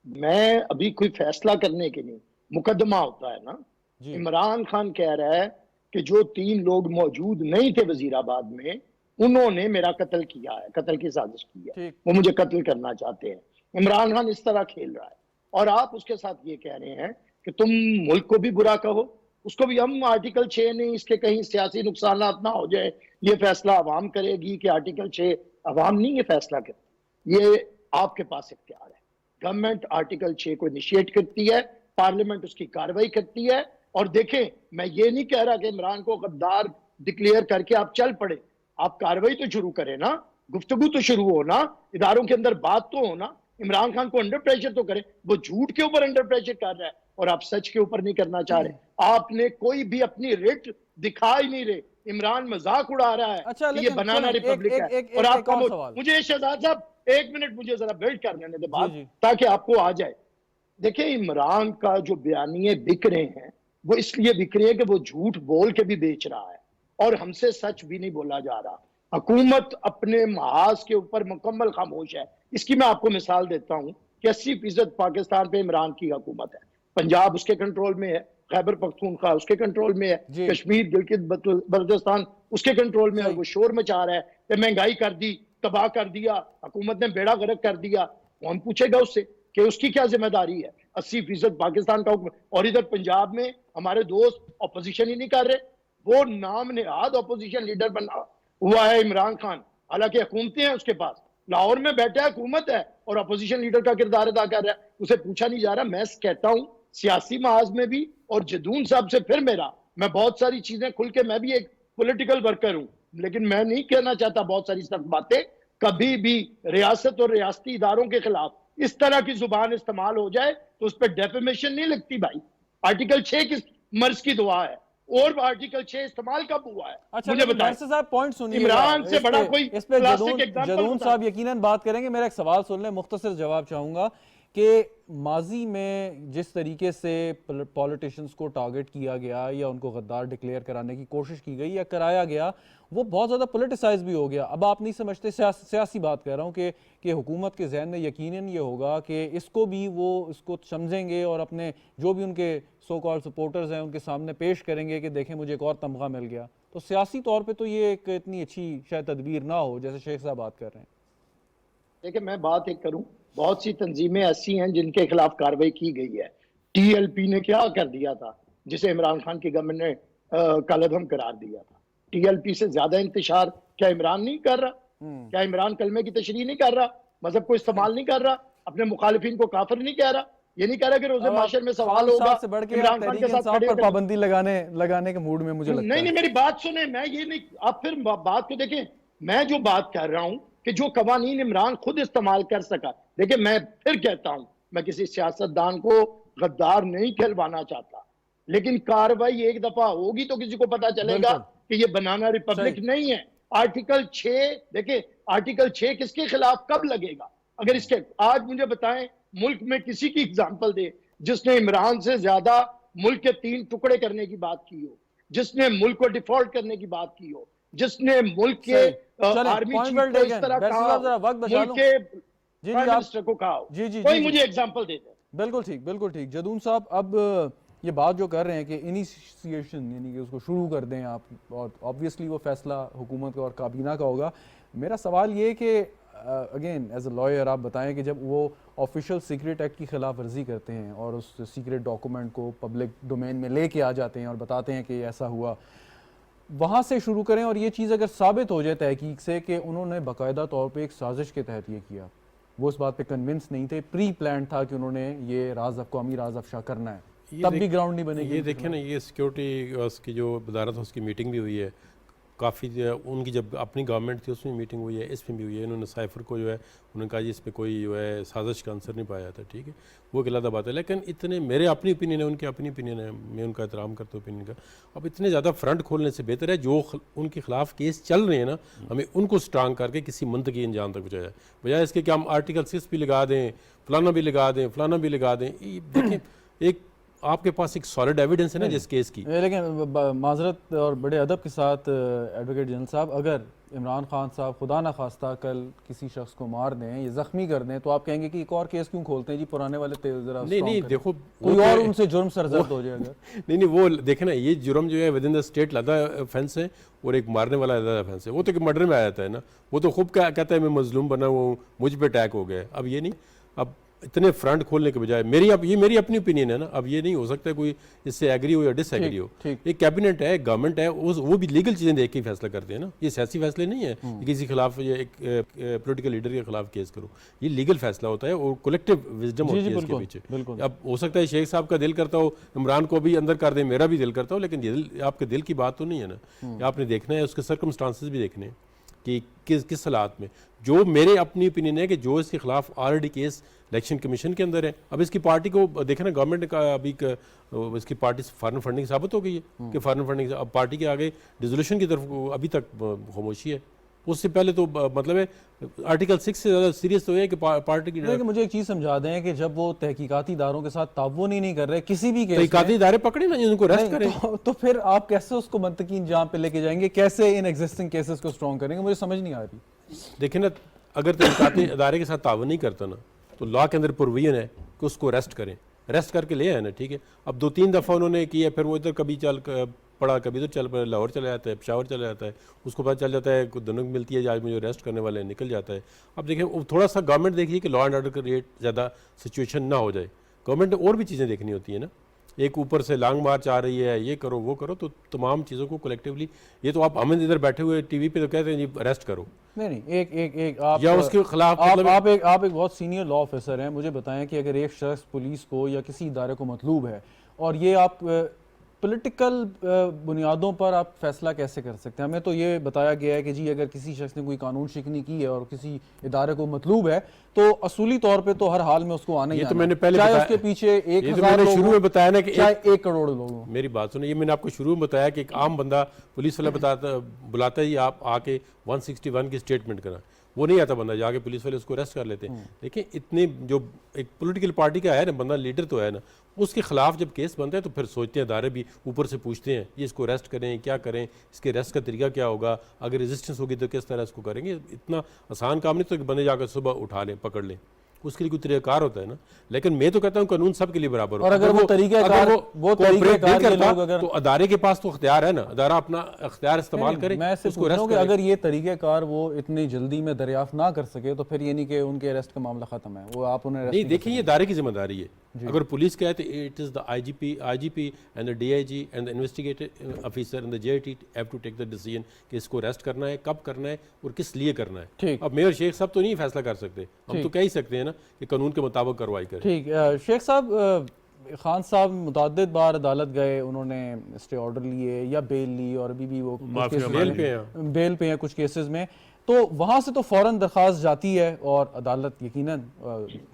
मैं अभी कोई फैसला करने के लिए, मुकदमा होता है ना, इमरान खान कह रहा है कि जो 3 लोग मौजूद नहीं थे वजीराबाद में, उन्होंने मेरा कत्ल किया है, कत्ल की साजिश की है, वो मुझे कत्ल करना चाहते हैं। इमरान खान इस तरह खेल रहा है और आप उसके साथ ये कह रहे हैं कि तुम मुल्क को भी बुरा कहो, उसको भी। हम आर्टिकल 6 नहीं, इसके कहीं सियासी नुकसान ना हो जाए, ये फैसला अवाम करेगी कि आर्टिकल 6, अवाम नहीं ये फैसला करती, ये आपके पास इख्तियार है। गवर्नमेंट आर्टिकल 6 को इनिशिएट करती है, पार्लियामेंट उसकी कार्रवाई करती है, और देखें, मैं ये नहीं कह रहा कि इमरान को गद्दार डिक्लेयर करके आप चल पड़े, आप कार्रवाई तो शुरू करें ना, गुफ्तगू तो शुरू हो ना, इदारों के अंदर बात तो हो ना, इमरान खान को अंडर प्रेशर तो करें। वो झूठ के ऊपर अंडर प्रेशर कर रहा है और आप सच के ऊपर नहीं करना चाह रहे। आपने कोई भी अपनी रिट दिखा ही नहीं रहे, इमरान मजाक उड़ा रहा है अच्छा, कि ये लेकिन बनाना सुनिए, रिपब्लिक एक- है। एक- और एक- आप एक और सवाल। मुझे शहजाद साहब एक मिनट मुझे जरा बिल्ड कर लेने दे बात, जी। ताकि आपको आ जाए। देखिए, इमरान का जो बयानिए बिक रहे हैं वो इसलिए बिक रहे हैं कि वो झूठ बोल के भी बेच रहा है और हमसे सच भी नहीं बोला जा रहा। हुकूमत अपने महाज के ऊपर मुकम्मल खामोश है। इसकी मैं आपको मिसाल देता हूं कि 80% पाकिस्तान पे इमरान की हुकूमत है, पंजाब उसके कंट्रोल में है, खैबर पख्तूनख्वा उसके कंट्रोल में है, जी। कश्मीर गिलगित बल्तिस्तान उसके कंट्रोल में है। सही। वो शोर मचा रहा है कि महंगाई कर दी, तबाह कर दिया, हुकूमत ने बेड़ा गर्क कर दिया। कौन पूछेगा उससे कि उसकी क्या जिम्मेदारी है? 80% पाकिस्तान का हुक्म। और इधर पंजाब में हमारे दोस्त अपोजिशन ही नहीं कर रहे। वो नाम नेहाद अपोजिशन लीडर बना हुआ है इमरान खान, हालांकि हुकूमतें हैं उसके पास, लाहौर में बैठा है, हुकूमत है और अपोजिशन लीडर का किरदार अदा कर रहा है। उसे पूछा नहीं जा रहा। मैं कहता हूं सियासी महाज में भी, और जदून साहब से फिर मेरा, मैं बहुत सारी चीजें खुल के, मैं भी एक पॉलिटिकल वर्कर हूं, लेकिन मैं नहीं कहना चाहता बहुत सारी सख्त बातें। कभी भी रियासत और रियासती इदारों के खिलाफ इस तरह की जुबान इस्तेमाल हो जाए तो उस पर डेफेमेशन नहीं लगती भाई। आर्टिकल 6 किस मर्ज की दुआ है और आर्टिकल 6 इस्तेमाल कब हुआ है? अच्छा, मुझे लेकिन बताएं। वैसे साहब पॉइंट सुनिए, इमरान से बड़ा कोई इस पे क्लासिक एग्जांपल जदून बताएं। साहब यकीनन बात करेंगे। मेरा एक सवाल सुन लें, मुख्तसर जवाब चाहूंगा कि माजी में जिस तरीके से पॉलिटिशियंस को टारगेट किया गया या उनको गद्दार डिक्लेयर कराने की कोशिश की गई या कराया गया, वो बहुत ज़्यादा पोलिटिसाइज भी हो गया। अब आप नहीं समझते, सियासी बात कर रहा हूँ, कि हुकूमत के जहन में यकीनन ये होगा कि इसको भी वो इसको समझेंगे और अपने जो भी उनके सो कॉल्ड सपोर्टर्स हैं उनके सामने पेश करेंगे कि देखें मुझे एक और तमगा मिल गया। तो सियासी तौर पे तो ये एक इतनी अच्छी शायद तदबीर ना हो जैसे शेख साहब बात कर रहे हैं। देखिए, मैं बात एक करूं, बहुत सी तंजीमें ऐसी हैं जिनके खिलाफ कार्रवाई की गई है। टीएलपी ने क्या कर दिया था जिसे इमरान खान की गवर्नमेंट ने कालेधम करार दिया था? टीएलपी से ज्यादा इंतशार क्या इमरान नहीं कर रहा? क्या इमरान कलमे की तशरीह नहीं कर रहा? मजहब को इस्तेमाल नहीं कर रहा? अपने मुखालिफिन को काफिर नहीं कह रहा? ये नहीं कह रहा कि रोज़े माशर में सवाल होगा से बढ़ के इमरान खान के साथ खड़े पर होकर? पाबंदी लगाने के मूड में मुझे लगता नहीं है। नहीं, मेरी बात सुने, मैं ये नहीं, आप फिर बात को देखें। मैं जो बात कर रहा हूं कि जो कवानीन इमरान खुद इस्तेमाल कर सका। देखिए, मैं फिर कहता हूं, मैं किसी सियासतदान को गद्दार नहीं कहलवाना चाहता, लेकिन कार्रवाई एक दफा होगी तो किसी को पता चलेगा कि ये बनाना रिपब्लिक नहीं है। आर्टिकल 6 देखिए, आर्टिकल 6 किसके खिलाफ कब लगेगा? अगर इसके आज मुझे बताएं, मुल्क में किसी की एग्जाम्पल दे जिसने इमरान से ज्यादा मुल्क के 3 टुकड़े करने की बात की हो, जिसने मुल्क को डिफॉल्ट करने की बात की हो, जिसने मुल्क के आर्मी चीफ को इस तरह कहा, मुल्क के प्राइम मिनिस्टर को कहा, कोई मुझे एग्जाम्पल दे दे। बिल्कुल ठीक। जदून साहब, अब ये बात जो कर रहे हैं कि इनिशिएशन यानी कि उसको शुरू कर दें आप, और ऑब्वियसली वो फैसला हुकूमत का और काबीना का होगा। मेरा सवाल ये कि अगेन एज अ लॉयर आप बताएं कि जब वो ऑफिशियल सीक्रेट एक्ट की खिलाफ वर्जी करते हैं और उस सीक्रेट डॉक्यूमेंट को पब्लिक डोमेन में लेके आ जाते हैं और बताते हैं कि ऐसा हुआ, वहाँ से शुरू करें। और ये चीज़ अगर साबित हो जाए तहकीक से कि उन्होंने बाकायदा तौर पे एक साजिश के तहत ये किया, वो इस बात पे कन्विंस नहीं थे, प्री प्लान था कि उन्होंने ये कौमी राज अफशा करना है, तब भी ग्राउंड नहीं बनेगी। ये देखें ना, ये सिक्योरिटी उसकी जो वजारत है उसकी मीटिंग भी हुई है काफ़ी, उनकी जब अपनी गवर्नमेंट थी उसमें मीटिंग हुई है, इसमें भी हुई है। इन्होंने साइफर को जो है उन्होंने कहा जी इसमें कोई जो है साजिश का आंसर नहीं पाया था, ठीक है, वो गलत बात है। लेकिन इतने, मेरे अपनी ओपिनियन है, उनकी अपनी ओपिनियन है, मैं उनका एहतराम करता हूँ ओपिनियन का। अब इतने ज़्यादा फ्रंट खोलने से बेहतर है जो उनके खिलाफ केस चल रहे हैं ना, हमें उनको स्ट्रांग करके किसी मंतकी अंजाम तक पहुँचाया, बजाय इसके कि हम आर्टिकल 6 भी लगा दें, फलाना भी लगा दें, फलाना भी लगा दें। देखें, एक आपके पास एक सॉलिड एविडेंस है ना जिस केस की। लेकिन माजरत और बड़े अदब के साथ एडवोकेट जनरल साहब, अगर इमरान खान साहब खुदा न खास्ता कल किसी शख्स को मार दें या जख्मी कर दें तो आप कहेंगे कि एक और केस क्यों खोलते हैं जी, पुराने वाले जरा नहीं देखो, कोई और उनसे जुर्म सरजद हो जाएगा। नहीं वो देखे ना, ये जुर्म जो है विद इन द स्टेट लादा ऑफेंस है और एक मारने वाला लादा ऑफेंस है। वो तो मर्डर में आ जाता है ना, वो तो खूब कहता है मैं मजलूम बना हुआ हूँ, मुझ पे अटैक हो गया। अब ये नहीं, अब इतने फ्रंट खोलने के बजाय ये मेरी अपनी ओपिनियन है ना, अब ये नहीं हो सकता कोई इससे एग्री हो या डिसएग्री हो। एक कैबिनेट है, गवर्नमेंट है, वो भी लीगल चीज़ें देख के फैसला करते हैं ना, ये सियासी फैसले नहीं है कि किसी खिलाफ या एक पॉलिटिकल लीडर के खिलाफ केस करो, ये लीगल फैसला होता है और कलेक्टिव विजडम होती है इसके पीछे। अब हो सकता है शेख साहब का दिल करता हो इमरान को भी अंदर कर दे, मेरा भी दिल करता हो, लेकिन ये आपके दिल की बात तो नहीं है ना, आपने देखना है उसके सर्कमस्टांसेस भी देखने हैं कि किस हालात में। जो मेरे अपनी ओपिनियन है कि जो इसके खिलाफ ऑलरेडी केस इलेक्शन कमीशन के अंदर है, अब इसकी पार्टी को देखना, गवर्नमेंट का अभी इसकी पार्टी फॉरेन फंडिंग साबित हो गई है कि फॉरेन फंडिंग, अब पार्टी के आगे डिसोल्यूशन की तरफ अभी तक खामोशी है। उससे पहले तो मतलब है आर्टिकल 6 से ज़्यादा सीरियस तो है कि पार्टी की। लेकिन मुझे एक चीज़ समझा दें कि जब वो तहकीकाती इदारों के साथ ताउन ही नहीं कर रहे किसी भी केस में, तहकीकाती इदारे पकड़े ना जिनको अरेस्ट करें, तो फिर आप कैसे उसको मंतकी इंजाम पे लेके जाएंगे, कैसे इन एग्जिस्टिंग केसेस को स्ट्रॉन्ग करेंगे, मुझे समझ नहीं आ रही। देखिए ना, अगर तहकीकाती इदारे के साथ ताउन नहीं करता ना, तो लॉ के अंदर प्रोविजन है कि उसको अरेस्ट करें, अरेस्ट करके ले आए ना, ठीक है। अब 2-3 दफ़ा उन्होंने किया, फिर वो इधर कभी चल पड़ा, कभी तो चल पड़ा, लाहौर चला जाता है, पेशावर चला जाता है, उसको पता चल जाता है कुछ दोनों की मिलती है, आज मुझे अरेस्ट करने वाले निकल जाता है। अब देखिए थोड़ा सा गवर्नमेंट देखिए कि लॉ एंड ऑर्डर का रेट ज़्यादा सिचुएशन ना हो जाए, गवर्नमेंट ने और भी चीज़ें देखनी होती है ना, एक ऊपर से लॉन्ग मार्च आ रही है, ये करो वो करो, तो तमाम चीज़ों को कलेक्टिवली, ये तो आप हम इधर बैठे हुए टीवी पे तो कहते हैं जी अरेस्ट करो, नहीं एक आप या उसके खिलाफ आप एक बहुत सीनियर लॉ ऑफिसर हैं, मुझे बताएं कि अगर एक शख्स पुलिस को या किसी इदारे को मतलूब है और ये आप पॉलिटिकल बुनियादों पर आप फैसला कैसे कर सकते हैं? हमें तो ये बताया गया है कि जी अगर किसी शख्स ने कोई कानून शिकनी की है और किसी इदारे को मतलूब है तो असूली तौर पे तो हर हाल में उसको आना ही तो मैंने पहले चाहे उसके पीछे 1000 लोग शुरू में बताया ना कि चाहे 1 करोड़ लोग। मेरी बात सुनिए, ये मैंने आपको शुरू में बताया कि एक आम बंदा पुलिस वाला बुलाता ही आप आके 161 की स्टेटमेंट करा, वो नहीं आता बंदा, जाके पुलिस वाले उसको अरेस्ट कर लेते हैं। देखिए इतने जो एक पॉलिटिकल पार्टी का है ना बंदा, लीडर तो है ना, उसके खिलाफ जब केस बनता है तो फिर सोचते हैं, अदारे भी ऊपर से पूछते हैं ये इसको अरेस्ट करें, क्या करें, इसके अरेस्ट का तरीका क्या होगा, अगर रेजिस्टेंस होगी तो किस तरह इसको करेंगे। इतना आसान काम नहीं तो बंदे जाकर सुबह उठा लें, पकड़ लें, उसके लिए कोई तरीकाकार होता है ना। लेकिन मैं तो कहता हूँ कानून सबके लिए बराबर हो, और अगर वो तरीकाकार तो अदारे के पास तो अख्तियार है ना, अदारा अपना अख्तियार इस्तेमाल करे। मैं सिर्फ कि अगर ये तरीकेकार वो इतनी जल्दी में दरियाफ्त ना कर सके तो फिर ये नहीं कि उनके अरेस्ट का मामला खत्म है, वो आप उन्हें नहीं। देखिए ये अदारे की जिम्मेदारी है, अगर पुलिस का है तो it is the IGP and the DIG and the investigative officer and the JIT have to take the decision कि इसको अरेस्ट करना है, कब करना है और किस लिए करना है। अब मेयर शेख साहब तो नहीं फैसला कर सकते, हम तो कह ही सकते हैं ना कि कानून के मुताबिक कार्रवाई करें। ठीक, शेख साहब, खान साहब मुतअद्दिद बार अदालत गए, उन्होंने स्टे ऑर्डर लिए या बेल ली और अभी भी वो बेल पे हैं कुछ केसेस में, तो वहाँ से तो फ़ौरन दरख्वास्त जाती है और अदालत यकीनन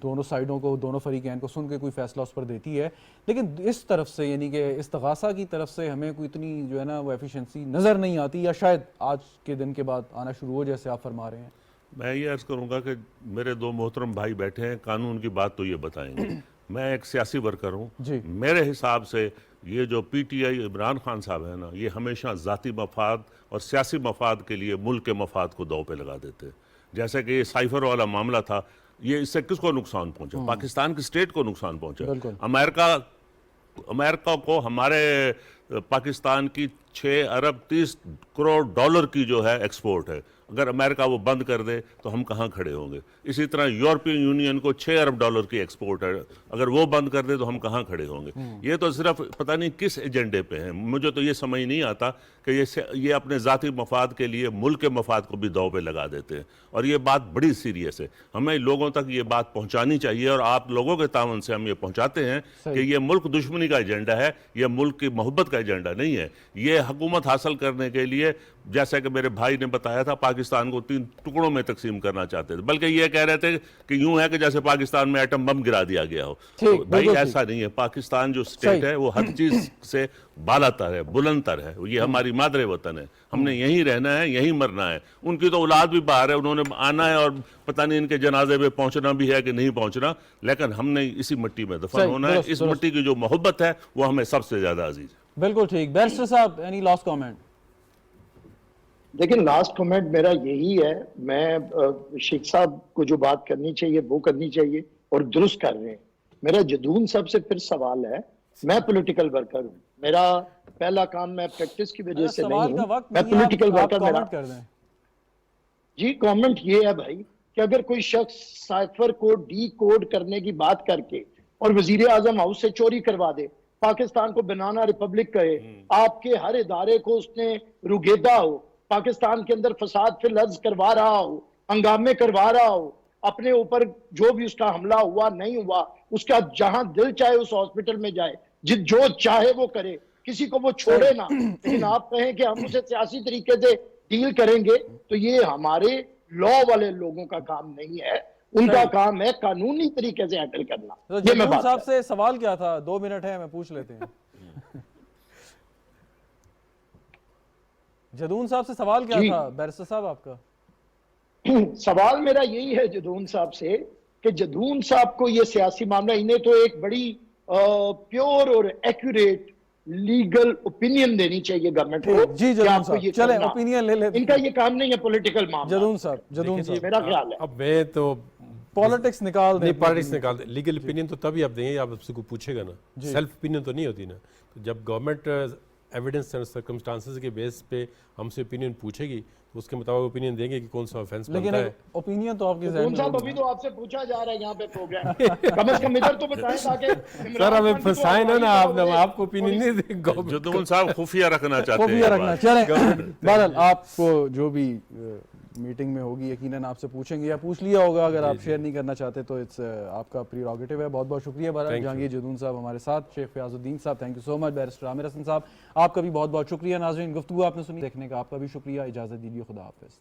दोनों साइडों को, दोनों फरीकैन को सुन के कोई फ़ैसला उस पर देती है। लेकिन इस तरफ से यानी कि इस्तग़ासा की तरफ से हमें कोई इतनी जो है ना वो एफिशिएंसी नज़र नहीं आती, या शायद आज के दिन के बाद आना शुरू हो जैसे आप फरमा रहे हैं। मैं ये अर्ज़ करूँगा कि मेरे 2 मोहतरम भाई बैठे हैं, कानून की बात तो ये बताएंगे। मैं एक सियासी वर्कर हूँ, मेरे हिसाब से ये जो PTI इमरान खान साहब है ना, ये हमेशा ज़ाती मफाद और सियासी मफाद के लिए मुल्क के मफाद को दांव पे लगा देते हैं। जैसे कि ये साइफर वाला मामला था, ये इससे किसको नुकसान पहुंचा? पाकिस्तान की स्टेट को नुकसान पहुंचा। अमेरिका को हमारे पाकिस्तान की 6 अरब 30 करोड़ डॉलर की जो है एक्सपोर्ट है, अगर अमेरिका वो बंद कर दे तो हम कहाँ खड़े होंगे। इसी तरह यूरोपियन यूनियन को 6 अरब डॉलर की एक्सपोर्ट है, अगर वो बंद कर दे तो हम कहाँ खड़े होंगे। ये तो सिर्फ पता नहीं किस एजेंडे पे हैं, मुझे तो ये समझ नहीं आता कि ये अपने ज़ाती मफाद के लिए मुल्क के मफाद को भी दांव पे लगा देते हैं। और ये बात बड़ी सीरियस है, हमें लोगों तक ये बात पहुँचानी चाहिए और आप लोगों के तावन से हम ये पहुँचाते हैं कि ये मुल्क दुश्मनी का एजेंडा है, ये मुल्क की मोहब्बत का एजेंडा नहीं है। ये हुकूमत हासिल करने के लिए, जैसा कि मेरे भाई ने बताया था, पाकिस्तान को 3 टुकड़ों में तकसीम करना चाहते थे, बल्कि ये कह रहे थे कि यूं है कि जैसे पाकिस्तान में एटम बम गिरा दिया गया हो। तो भाई ऐसा नहीं है, पाकिस्तान जो स्टेट है वो हर चीज से बालातर है, बुलंदतर है, ये हमारी मादरे वतन है, हमने यहीं रहना है, यहीं मरना है। उनकी तो औलाद भी बाहर है, उन्होंने आना है और पता नहीं इनके जनाजे में पहुंचना भी है कि नहीं पहुंचना, लेकिन हमने इसी मिट्टी में दफन होना है। इस मिट्टी की जो मोहब्बत है वो हमें सबसे ज्यादा अजीज है। बिल्कुल ठीक। बैरिस्टर साहब, एनी लास्ट कमेंट? लेकिन लास्ट कमेंट मेरा यही है, मैं शेख साहब को जो बात करनी चाहिए वो करनी चाहिए और दुरुस्त कर रहे हैं। मेरा जदून साहब से फिर सवाल है, मैं पॉलिटिकल वर्कर हूँ, मेरा पहला काम मैं प्रैक्टिस की वजह से नहीं हूँ, मैं पॉलिटिकल वर्कर। मेरा जी कमेंट ये है भाई कि अगर कोई शख्स साइफर को डी कोड करने की बात करके और वजीर आजम हाउस से चोरी करवा दे, पाकिस्तान को बनाना रिपब्लिक कहे, आपके हर इदारे को उसने रुगेदा हो, पाकिस्तान के अंदर फसाद फिल अर्ज करवा रहा हो, हंगामे करवा रहा हो, अपने ऊपर जो भी उसका हमला हुआ नहीं हुआ, उसका जहां दिल चाहे उस हॉस्पिटल में जाए, जो चाहे वो करे, किसी को वो छोड़े ना। लेकिन आप कहें कि हम उसे सियासी तरीके से डील करेंगे, तो ये हमारे लॉ वाले लोगों का काम नहीं है। उनका काम है कानूनी तरीके से हैंडल करना। तो ये मैं जदून बात साहब से सवाल क्या था? 2 मिनट है, मैं पूछ लेते हैं। जदून साहब से सवाल क्या जी। था बैरिस्टर साहब आपका? सवाल मेरा यही है जदून साहब से कि जदून साहब को ये सियासी मामला, इन्हें तो एक बड़ी प्योर और एक्यूरेट लीगल ओपिनियन देनी चाहिए गवर्नमेंट को। जी कि जदून आपको साहब, ये चले करना। ओपिनियन ले लेते इनका हैं। ये काम नहीं है पॉलिटिकल मामला। जदून साहब, जदून देखिए साहब, मेरा ख्याल है। अब मैं तो पॉलिटिक्स निकाल नहीं, दें। पॉलिटिक्स निकाल दे। लीगल ओपिनियन तो तभी आप देंगे आप आपसे कोई पूछेगा ना, सेल्फ ओपिनियन तो नहीं होती ना। तो जब गवर्नमेंट एविडेंस एंड सर्कमस्टांसेस के बेस पे हमसे ओपिनियन पूछेगी तो उसके मुताबिक ओपिनियन देंगे कि कौन सा ऑफेंस लेकिन बनता है। ओपिनियन तो आपके जदून साहब, अभी तो आपसे पूछा जा रहा है यहाँ पे प्रोग्राम, कम से कम इधर तो बताएं ताकि सर हमें फंसाए ना आप आपको ओपिनियन नहीं देंगे। जदून साहब खुफिया रखना चाहते हैं खुफिया ये रखना। बात। चले बहरहाल, आपको जो भी मीटिंग में होगी यकीनन आपसे पूछेंगे या पूछ लिया होगा। अगर आप शेयर नहीं करना चाहते तो इट्स आपका प्रीरोगेटिव है। बहुत बहुत शुक्रिया बहरहाल जहांगीर जदून साहब हमारे साथ, Sheikh Fayazuddin sahab thank you so much, barrister Aamir Hasan sahab आपका भी बहुत बहुत शुक्रिया। नाज़रीन, गुफ्तगू आपने सुनी, देखने का आपका भी शुक्रिया। इजाज़त दीजिए, खुदा हाफिज़।